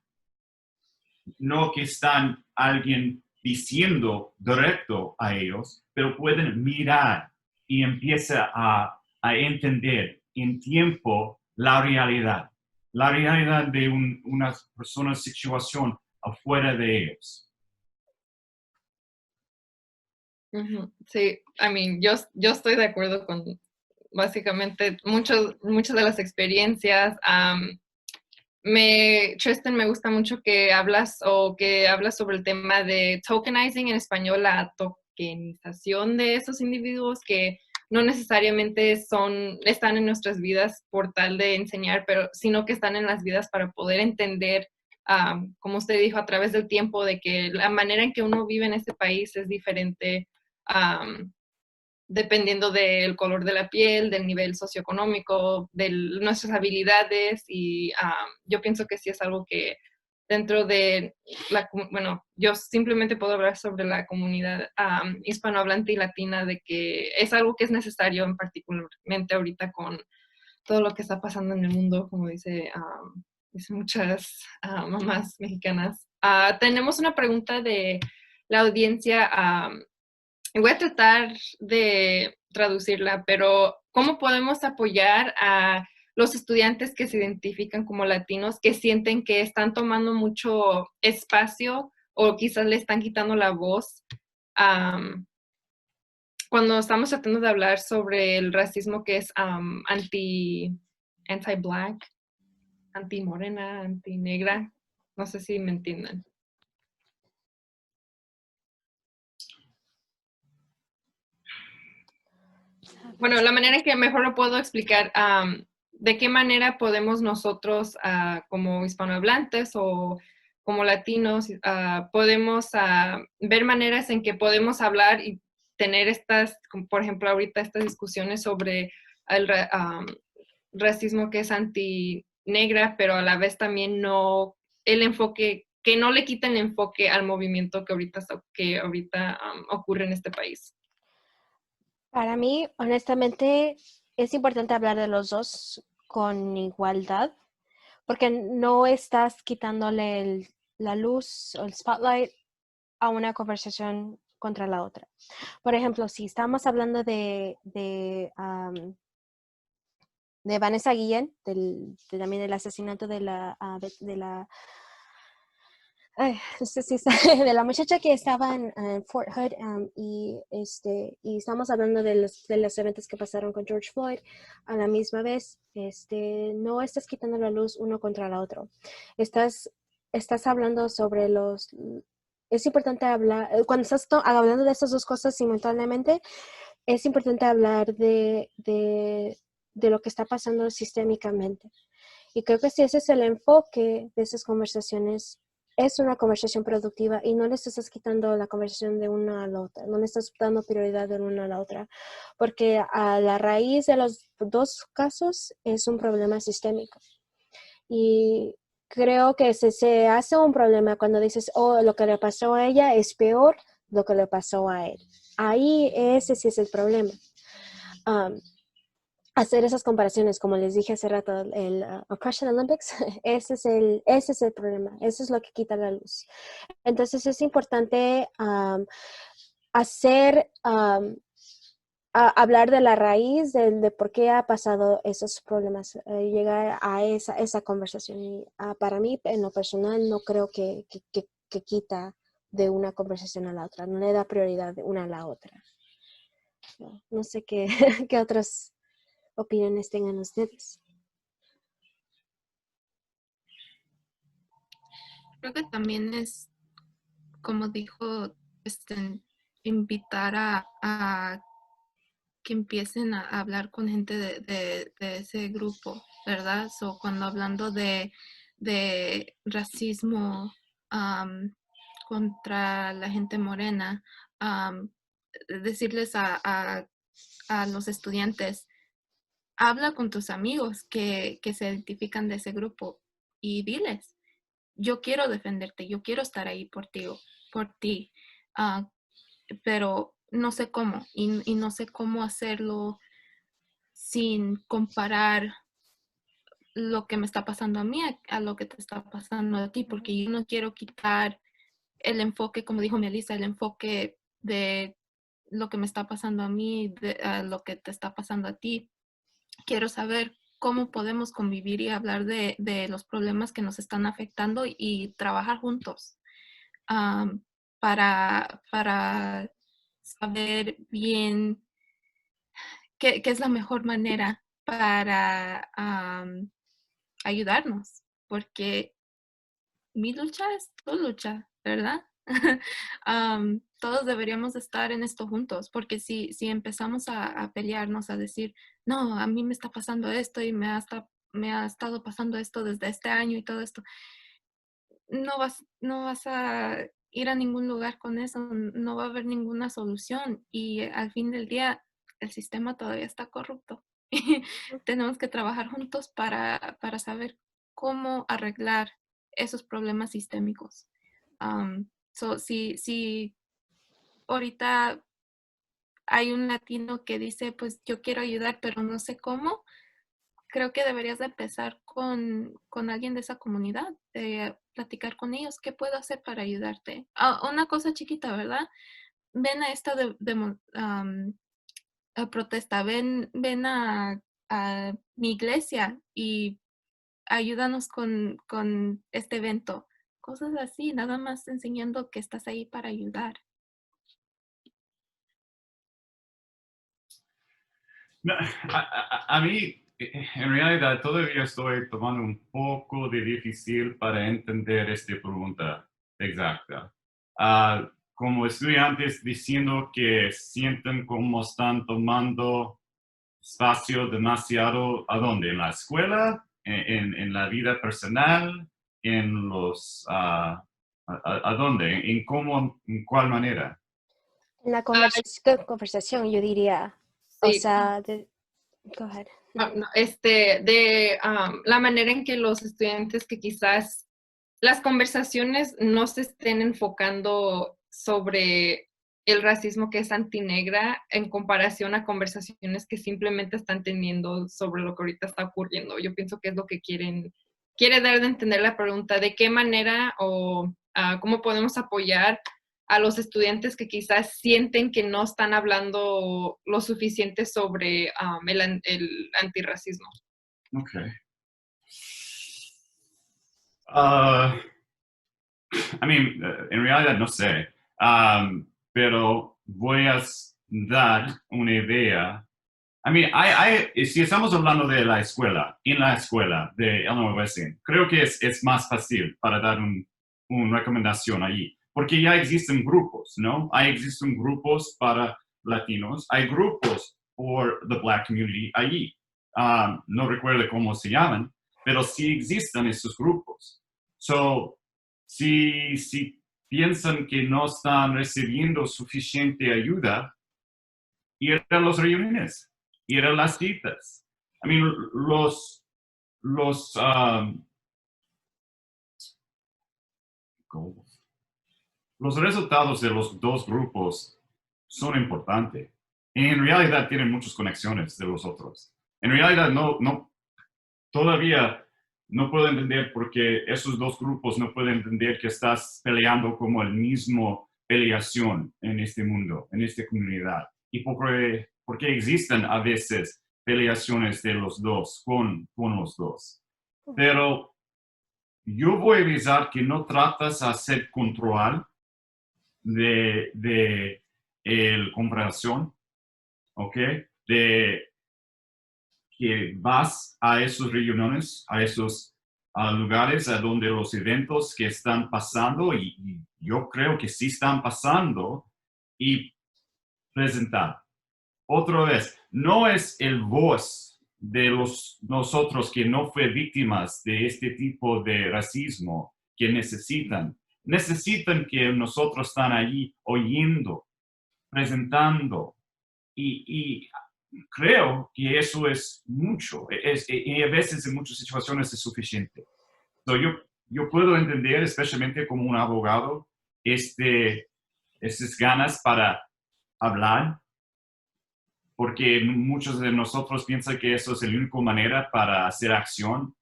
no que están alguien diciendo directo a ellos, pero pueden mirar y empieza a entender en tiempo la realidad de una persona, situación afuera de ellos. Sí, yo estoy de acuerdo con básicamente muchas de las experiencias. Tristan, me gusta mucho que hablas sobre el tema de tokenizing, en español, la tokenización de esos individuos que no necesariamente están en nuestras vidas por tal de enseñar, sino que están en las vidas para poder entender, como usted dijo, a través del tiempo, de que la manera en que uno vive en este país es diferente, dependiendo del color de la piel, del nivel socioeconómico, de nuestras habilidades, y yo pienso que sí es algo que dentro de yo simplemente puedo hablar sobre la comunidad hispanohablante y latina, de que es algo que es necesario, en particularmente ahorita con todo lo que está pasando en el mundo, como dicen muchas mamás mexicanas. Tenemos una pregunta de la audiencia. Voy a tratar de traducirla, pero ¿cómo podemos apoyar a los estudiantes que se identifican como latinos, que sienten que están tomando mucho espacio o quizás le están quitando la voz cuando estamos tratando de hablar sobre el racismo que es anti-black, anti-morena, anti-negra? No sé si me entienden. Bueno, la manera en que mejor lo puedo explicar, de qué manera podemos nosotros, como hispanohablantes o como latinos, podemos ver maneras en que podemos hablar y tener estas, como por ejemplo ahorita, estas discusiones sobre el racismo que es anti-negra, pero a la vez también no el enfoque, que no le quiten el enfoque al movimiento que ahorita ocurre en este país. Para mí, honestamente, es importante hablar de los dos con igualdad, porque no estás quitándole la luz o el spotlight a una conversación contra la otra. Por ejemplo, si estamos hablando de Vanessa Guillén, también del asesinato de la de la muchacha que estaba en Fort Hood, y estamos hablando de los eventos que pasaron con George Floyd a la misma vez. No estás quitando la luz uno contra el otro. Estás hablando sobre es importante hablar, cuando estás hablando de estas dos cosas simultáneamente, es importante hablar de lo que está pasando sistémicamente. Y creo que si ese es el enfoque de esas conversaciones, es una conversación productiva y no le estás quitando la conversación de una a la otra, no le estás dando prioridad de una a la otra, porque a la raíz de los dos casos es un problema sistémico. Y creo que se hace un problema cuando dices, oh, lo que le pasó a ella es peor lo que le pasó a él. Ahí ese sí es el problema. Hacer esas comparaciones, como les dije hace rato, el Oppression Olympics, ese es el problema, eso es lo que quita la luz. Entonces es importante hablar de la raíz, de por qué ha pasado esos problemas, llegar a esa conversación. Y para mí, en lo personal, no creo que quita de una conversación a la otra, no le da prioridad de una a la otra. No sé qué, qué otras opiniones tengan ustedes. Creo que también es, como dijo, invitar a que empiecen a hablar con gente de ese grupo, ¿verdad? So, cuando hablando de racismo contra la gente morena, decirles a los estudiantes, habla con tus amigos que se identifican de ese grupo y diles, yo quiero defenderte, yo quiero estar ahí por ti, pero no sé cómo y no sé cómo hacerlo sin comparar lo que me está pasando a mí a lo que te está pasando a ti, porque yo no quiero quitar el enfoque, como dijo Melissa, el enfoque de lo que me está pasando a mí, a lo que te está pasando a ti. Quiero saber cómo podemos convivir y hablar de los problemas que nos están afectando y trabajar juntos para saber bien qué es la mejor manera para ayudarnos, porque mi lucha es tu lucha, ¿verdad? Todos deberíamos estar en esto juntos, porque si empezamos a pelearnos, a decir, no, a mí me está pasando esto y me ha estado pasando esto desde este año y todo esto, no vas a ir a ningún lugar con eso, no va a haber ninguna solución y al fin del día el sistema todavía está corrupto. Tenemos que trabajar juntos para saber cómo arreglar esos problemas sistémicos. Si ahorita hay un latino que dice, pues yo quiero ayudar, pero no sé cómo, creo que deberías de empezar con alguien de esa comunidad, de platicar con ellos, ¿qué puedo hacer para ayudarte? Una cosa chiquita, ¿verdad? Ven a esta a protesta, ven a mi iglesia y ayúdanos con este evento. Cosas así, nada más enseñando que estás ahí para ayudar. No, a mí, en realidad, todavía estoy tomando un poco de difícil para entender esta pregunta exacta. Como estudiantes diciendo que sienten como están tomando espacio demasiado, ¿a dónde? ¿En la escuela? ¿En la vida personal? ¿En los, a dónde? ¿En cómo, en cuál manera? En la conversación, yo diría, o Sí. sea, go ahead. No, la manera en que los estudiantes que quizás las conversaciones no se estén enfocando sobre el racismo que es antinegra en comparación a conversaciones que simplemente están teniendo sobre lo que ahorita está ocurriendo. Yo pienso que es lo que quiere dar de entender la pregunta, de qué manera o cómo podemos apoyar a los estudiantes que quizás sienten que no están hablando lo suficiente sobre el antirracismo. Okay. En realidad no sé, pero voy a dar una idea. Si estamos hablando de la escuela, en la escuela de Illinois Wesleyan, creo que es más fácil para dar una recomendación allí, porque ya existen grupos, ¿no? Existen grupos para latinos, hay grupos por the Black community allí. No recuerdo cómo se llaman, pero sí existen esos grupos. So, si piensan que no están recibiendo suficiente ayuda, ir a las reuniones, ir a las citas. I mean, los resultados de los dos grupos son importantes. En realidad tienen muchas conexiones de los otros. En realidad todavía no puedo entender por qué esos dos grupos no pueden entender que estás peleando como el mismo peleación en este mundo, en esta comunidad. Y porque existen a veces peleaciones de los dos, con los dos. Pero yo voy a avisar que no tratas de hacer control de comparación, ¿ok? De que vas a esas reuniones, a esos lugares a donde los eventos que están pasando, y yo creo que sí están pasando, y presentar. Otra vez, no es el voz de nosotros que no fue víctimas de este tipo de racismo que necesitan. Necesitan que nosotros están allí oyendo, presentando, y creo que eso es mucho, y a veces en muchas situaciones es suficiente. So, yo puedo entender, especialmente como un abogado, esas ganas para hablar, porque muchos de nosotros piensan que eso es la única manera para hacer acción,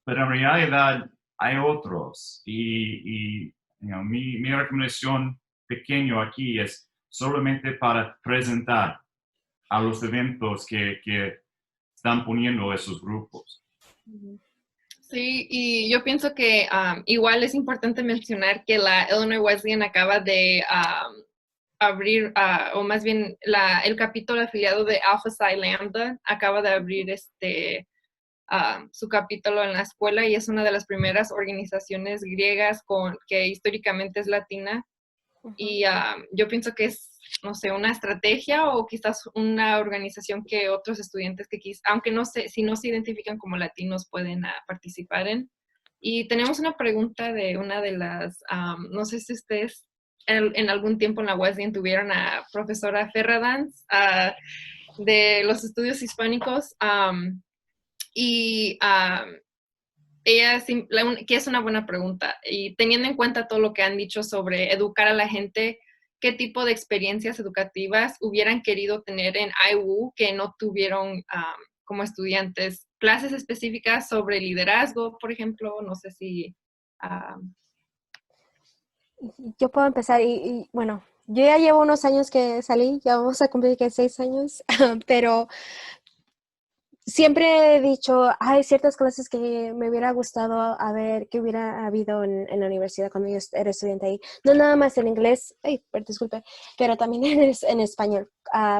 pero en realidad hay otros. Mi recomendación pequeño aquí es solamente para presentar a los eventos que están poniendo esos grupos. Sí, y yo pienso que igual es importante mencionar que la Illinois Wesleyan acaba de abrir, o más bien el capítulo afiliado de Alpha Psi Lambda acaba de abrir su capítulo en la escuela, y es una de las primeras organizaciones griegas que históricamente es latina. Y yo pienso que es, no sé, una estrategia o quizás una organización que otros estudiantes que aunque no sé, si no se identifican como latinos, pueden participar en. Y tenemos una pregunta de una de las, no sé si ustedes en algún tiempo en la Wesleyan tuvieron a profesora Ferradans de los estudios hispánicos, y ella, que es una buena pregunta, y teniendo en cuenta todo lo que han dicho sobre educar a la gente, ¿qué tipo de experiencias educativas hubieran querido tener en IWU que no tuvieron como estudiantes? Clases específicas sobre liderazgo, por ejemplo, no sé si... Yo puedo empezar y bueno, yo ya llevo unos años que salí, ya vamos a cumplir que 6 años, pero siempre he dicho, hay ciertas clases que me hubiera gustado que hubiera habido en la universidad cuando yo era estudiante ahí. No nada más en inglés, disculpe, pero también en español.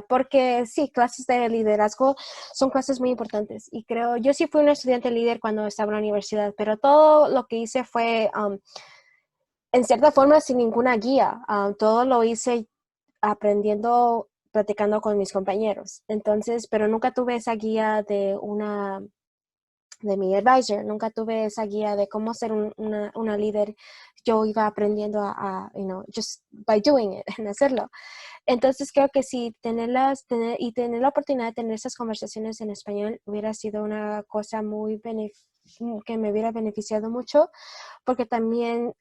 Porque sí, clases de liderazgo son clases muy importantes. Y creo, yo sí fui una estudiante líder cuando estaba en la universidad, pero todo lo que hice fue, en cierta forma, sin ninguna guía. Todo lo hice aprendiendo, platicando con mis compañeros. Entonces, pero nunca tuve esa guía de mi advisor, nunca tuve esa guía de cómo ser una líder. Yo iba aprendiendo just by doing it, en hacerlo. Entonces creo que sí, tener la oportunidad de tener esas conversaciones en español hubiera sido una cosa que me hubiera beneficiado mucho, porque también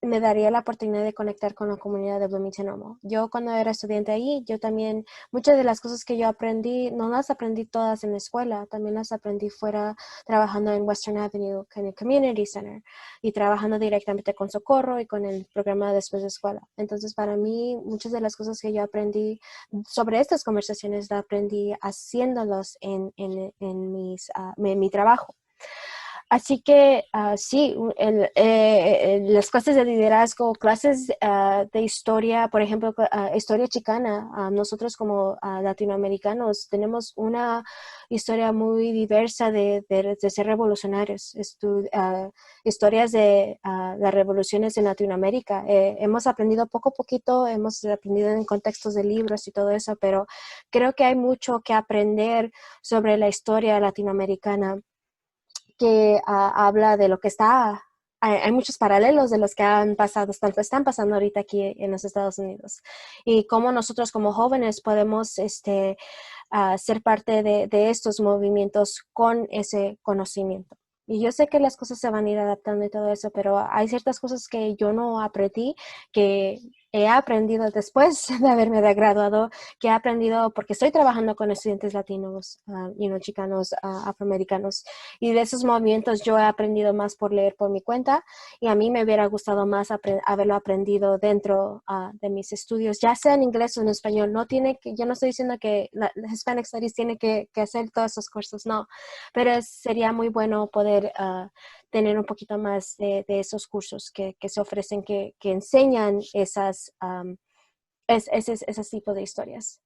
me daría la oportunidad de conectar con la comunidad de Bloomington Normal. Yo cuando era estudiante ahí, yo también, muchas de las cosas que yo aprendí, no las aprendí todas en la escuela, también las aprendí fuera, trabajando en Western Avenue, en el Community Center, y trabajando directamente con Socorro y con el programa después de escuela. Entonces, para mí, muchas de las cosas que yo aprendí sobre estas conversaciones, las aprendí haciéndolos en mi trabajo. Así que sí, las clases de liderazgo, clases de historia, por ejemplo, historia chicana, nosotros como latinoamericanos tenemos una historia muy diversa de ser revolucionarios, historias de las revoluciones en Latinoamérica. Hemos aprendido poco a poquito, hemos aprendido en contextos de libros y todo eso, pero creo que hay mucho que aprender sobre la historia latinoamericana que habla de lo que está, hay muchos paralelos de los que han pasado, están pasando ahorita aquí en los Estados Unidos. Y cómo nosotros como jóvenes podemos ser parte de estos movimientos con ese conocimiento. Y yo sé que las cosas se van a ir adaptando y todo eso, pero hay ciertas cosas que yo no aprendí, que he aprendido después de haberme graduado, que he aprendido porque estoy trabajando con estudiantes latinos, chicanos, afroamericanos. Y de esos movimientos yo he aprendido más por leer por mi cuenta y a mí me hubiera gustado más haberlo aprendido dentro de mis estudios, ya sea en inglés o en español. Yo no estoy diciendo que la Hispanic Studies tiene que hacer todos esos cursos, no, pero sería muy bueno poder tener un poquito más de esos cursos que se ofrecen, que enseñan ese tipo de historias.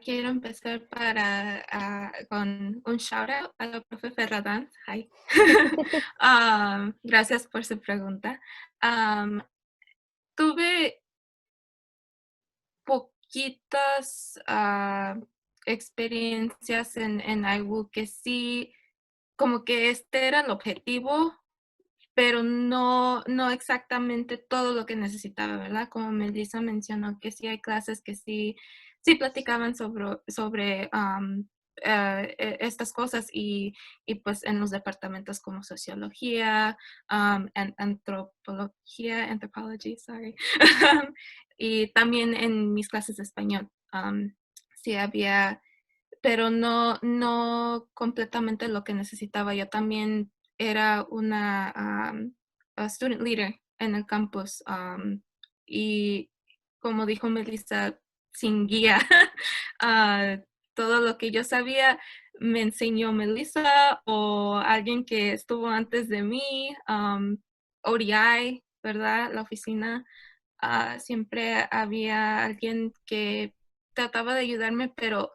Quiero empezar con un shout out a la profe Ferradán. Hi. Gracias por su pregunta. Tuve poquitas experiencias en IWU que sí, como que este era el objetivo, pero no exactamente todo lo que necesitaba, ¿verdad? Como Melissa mencionó, que sí hay clases que sí platicaban sobre estas cosas y pues en los departamentos como sociología, antropología, anthropology, sorry, y también en mis clases de español, sí había, pero no completamente lo que necesitaba. Yo también era una student leader en el campus y como dijo Melissa, sin guía. Todo lo que yo sabía me enseñó Melissa o alguien que estuvo antes de mí, ODI, ¿verdad? La oficina. Siempre había alguien que trataba de ayudarme, pero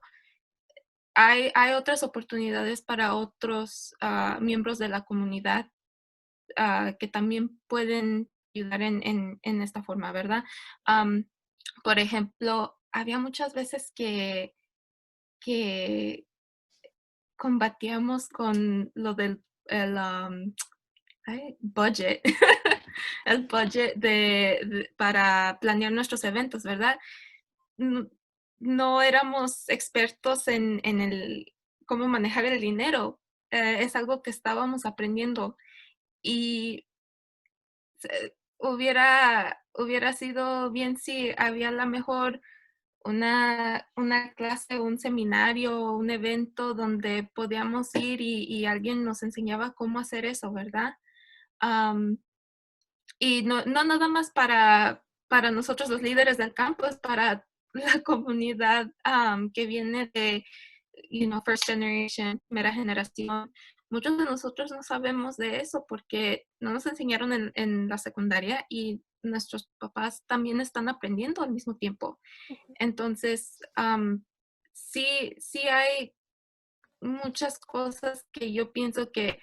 hay otras oportunidades para otros miembros de la comunidad que también pueden ayudar en esta forma, ¿verdad? Por ejemplo, había muchas veces que combatíamos con lo del budget, el budget para planear nuestros eventos, ¿verdad? No éramos expertos en el cómo manejar el dinero. Es algo que estábamos aprendiendo y hubiera sido bien si había a lo mejor una clase, un seminario, un evento donde podíamos ir y alguien nos enseñaba cómo hacer eso, ¿verdad? Y no nada más para nosotros los líderes del campus, para la comunidad que viene de, first generation, primera generación. Muchos de nosotros no sabemos de eso porque no nos enseñaron en la secundaria y nuestros papás también están aprendiendo al mismo tiempo. Entonces, sí hay muchas cosas que yo pienso que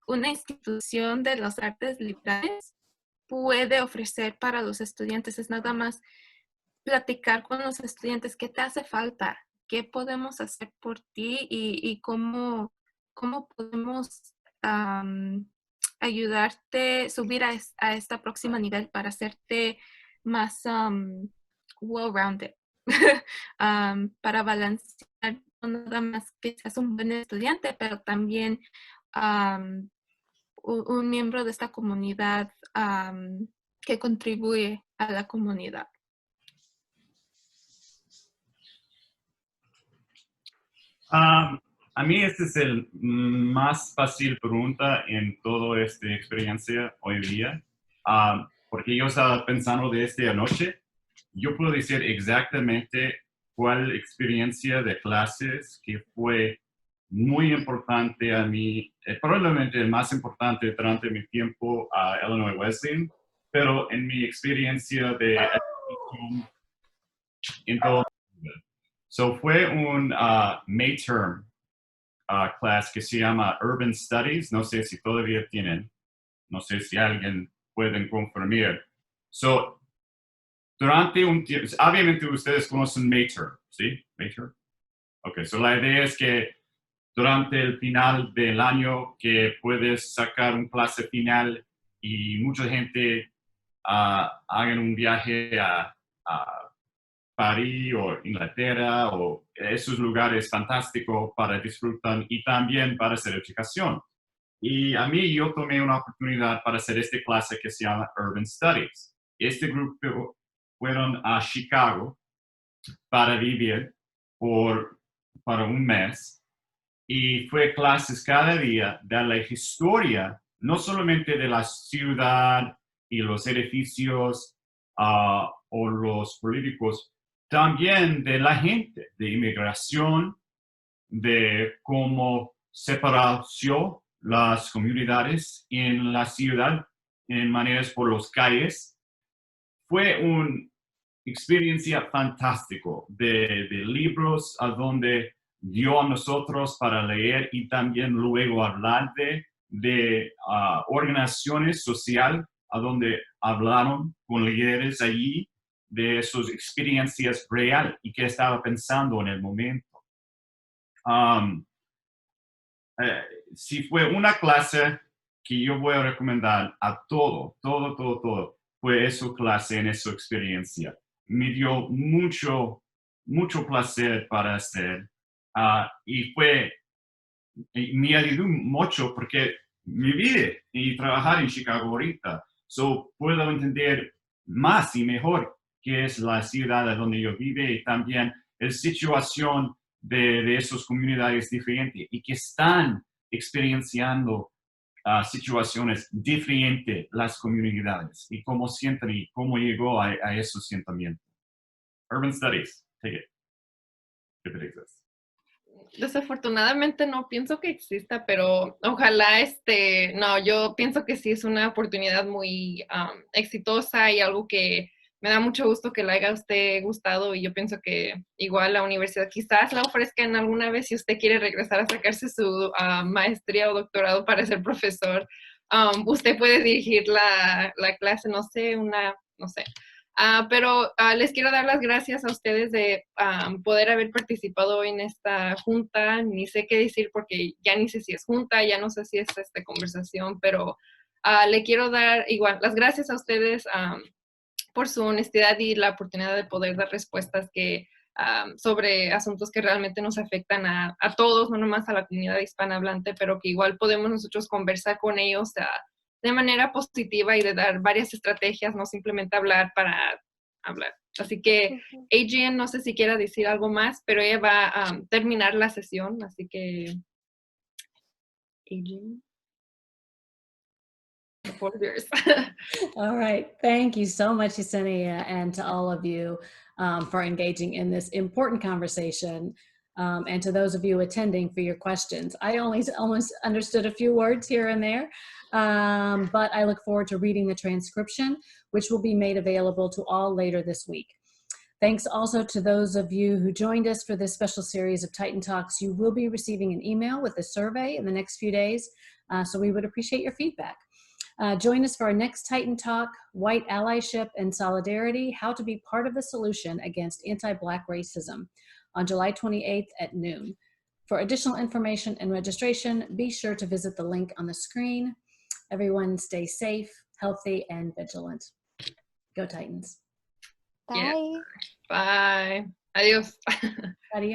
una institución de las artes liberales puede ofrecer para los estudiantes. Es nada más platicar con los estudiantes qué te hace falta, qué podemos hacer por ti y cómo podemos ayudarte a subir a esta próxima nivel para hacerte más well-rounded, para balancear no nada más que seas un buen estudiante, pero también un miembro de esta comunidad que contribuye a la comunidad. A mí este es el más fácil pregunta en toda esta experiencia hoy día, porque yo estaba pensando de esta anoche. Yo puedo decir exactamente ¿cuál experiencia de clases que fue muy importante a mí, probablemente el más importante durante mi tiempo a Illinois Wesleyan, pero en mi experiencia de educación en todo el mundo? So fue un May term class que se llama Urban Studies, no sé si todavía tienen, no sé si alguien puede confirmar. So, durante un tiempo, obviamente ustedes conocen May term, ¿sí? May term. Ok, so la idea es que durante el final del año que puedes sacar un clase final y mucha gente hagan un viaje a París o Inglaterra o esos lugares fantásticos para disfrutar y también para hacer educación. Y a mí yo tomé una oportunidad para hacer esta clase que se llama Urban Studies. Este grupo fueron a Chicago para vivir para un mes y fue clases cada día de la historia, no solamente de la ciudad y los edificios o los políticos, también de la gente, de inmigración, de cómo separación las comunidades en la ciudad en maneras por las calles. Fue una experiencia fantástica de libros a donde dio a nosotros para leer y también luego hablar de organizaciones sociales a donde hablaron con líderes allí de sus experiencias reales y qué estaba pensando en el momento. Si fue una clase que yo voy a recomendar a todo, fue esa clase en esa experiencia. Me dio mucho placer para hacer y me ayudó mucho porque mi vida y trabajar en Chicago ahorita, puedo entender más y mejor qué es la ciudad donde yo vivo y también la situación de esas comunidades diferentes y que están experienciando situaciones diferentes las comunidades y cómo sienten y cómo llegó a esos sentimientos. Urban Studies, take it. If it exists. Desafortunadamente no pienso que exista, pero ojalá no, yo pienso que sí es una oportunidad muy exitosa y algo que me da mucho gusto que le haya a usted gustado y yo pienso que igual la universidad quizás la ofrezcan alguna vez si usted quiere regresar a sacarse su maestría o doctorado para ser profesor. Usted puede dirigir la clase, no sé, no sé. Pero les quiero dar las gracias a ustedes de poder haber participado hoy en esta junta. Ni sé qué decir porque ya ni sé si es junta, ya no sé si es esta conversación, pero le quiero dar igual las gracias a ustedes por su honestidad y la oportunidad de poder dar respuestas sobre asuntos que realmente nos afectan a todos, no nomás a la comunidad hispanohablante, pero que igual podemos nosotros conversar con ellos de manera positiva y de dar varias estrategias, no simplemente hablar para hablar. Así que Adrienne, no sé si quiera decir algo más, pero ella va a terminar la sesión, así que Adrienne. All right. Thank you so much, Yesenia, and to all of you for engaging in this important conversation, and to those of you attending for your questions. I almost understood a few words here and there, but I look forward to reading the transcription, which will be made available to all later this week. Thanks also to those of you who joined us for this special series of Titan Talks. You will be receiving an email with a survey in the next few days, so we would appreciate your feedback. Join us for our next Titan Talk, White Allyship and Solidarity, How to be Part of the Solution Against Anti-Black Racism on July 28th at noon. For additional information and registration, be sure to visit the link on the screen. Everyone stay safe, healthy, and vigilant. Go Titans. Bye. Yeah. Bye. Adios. Adios.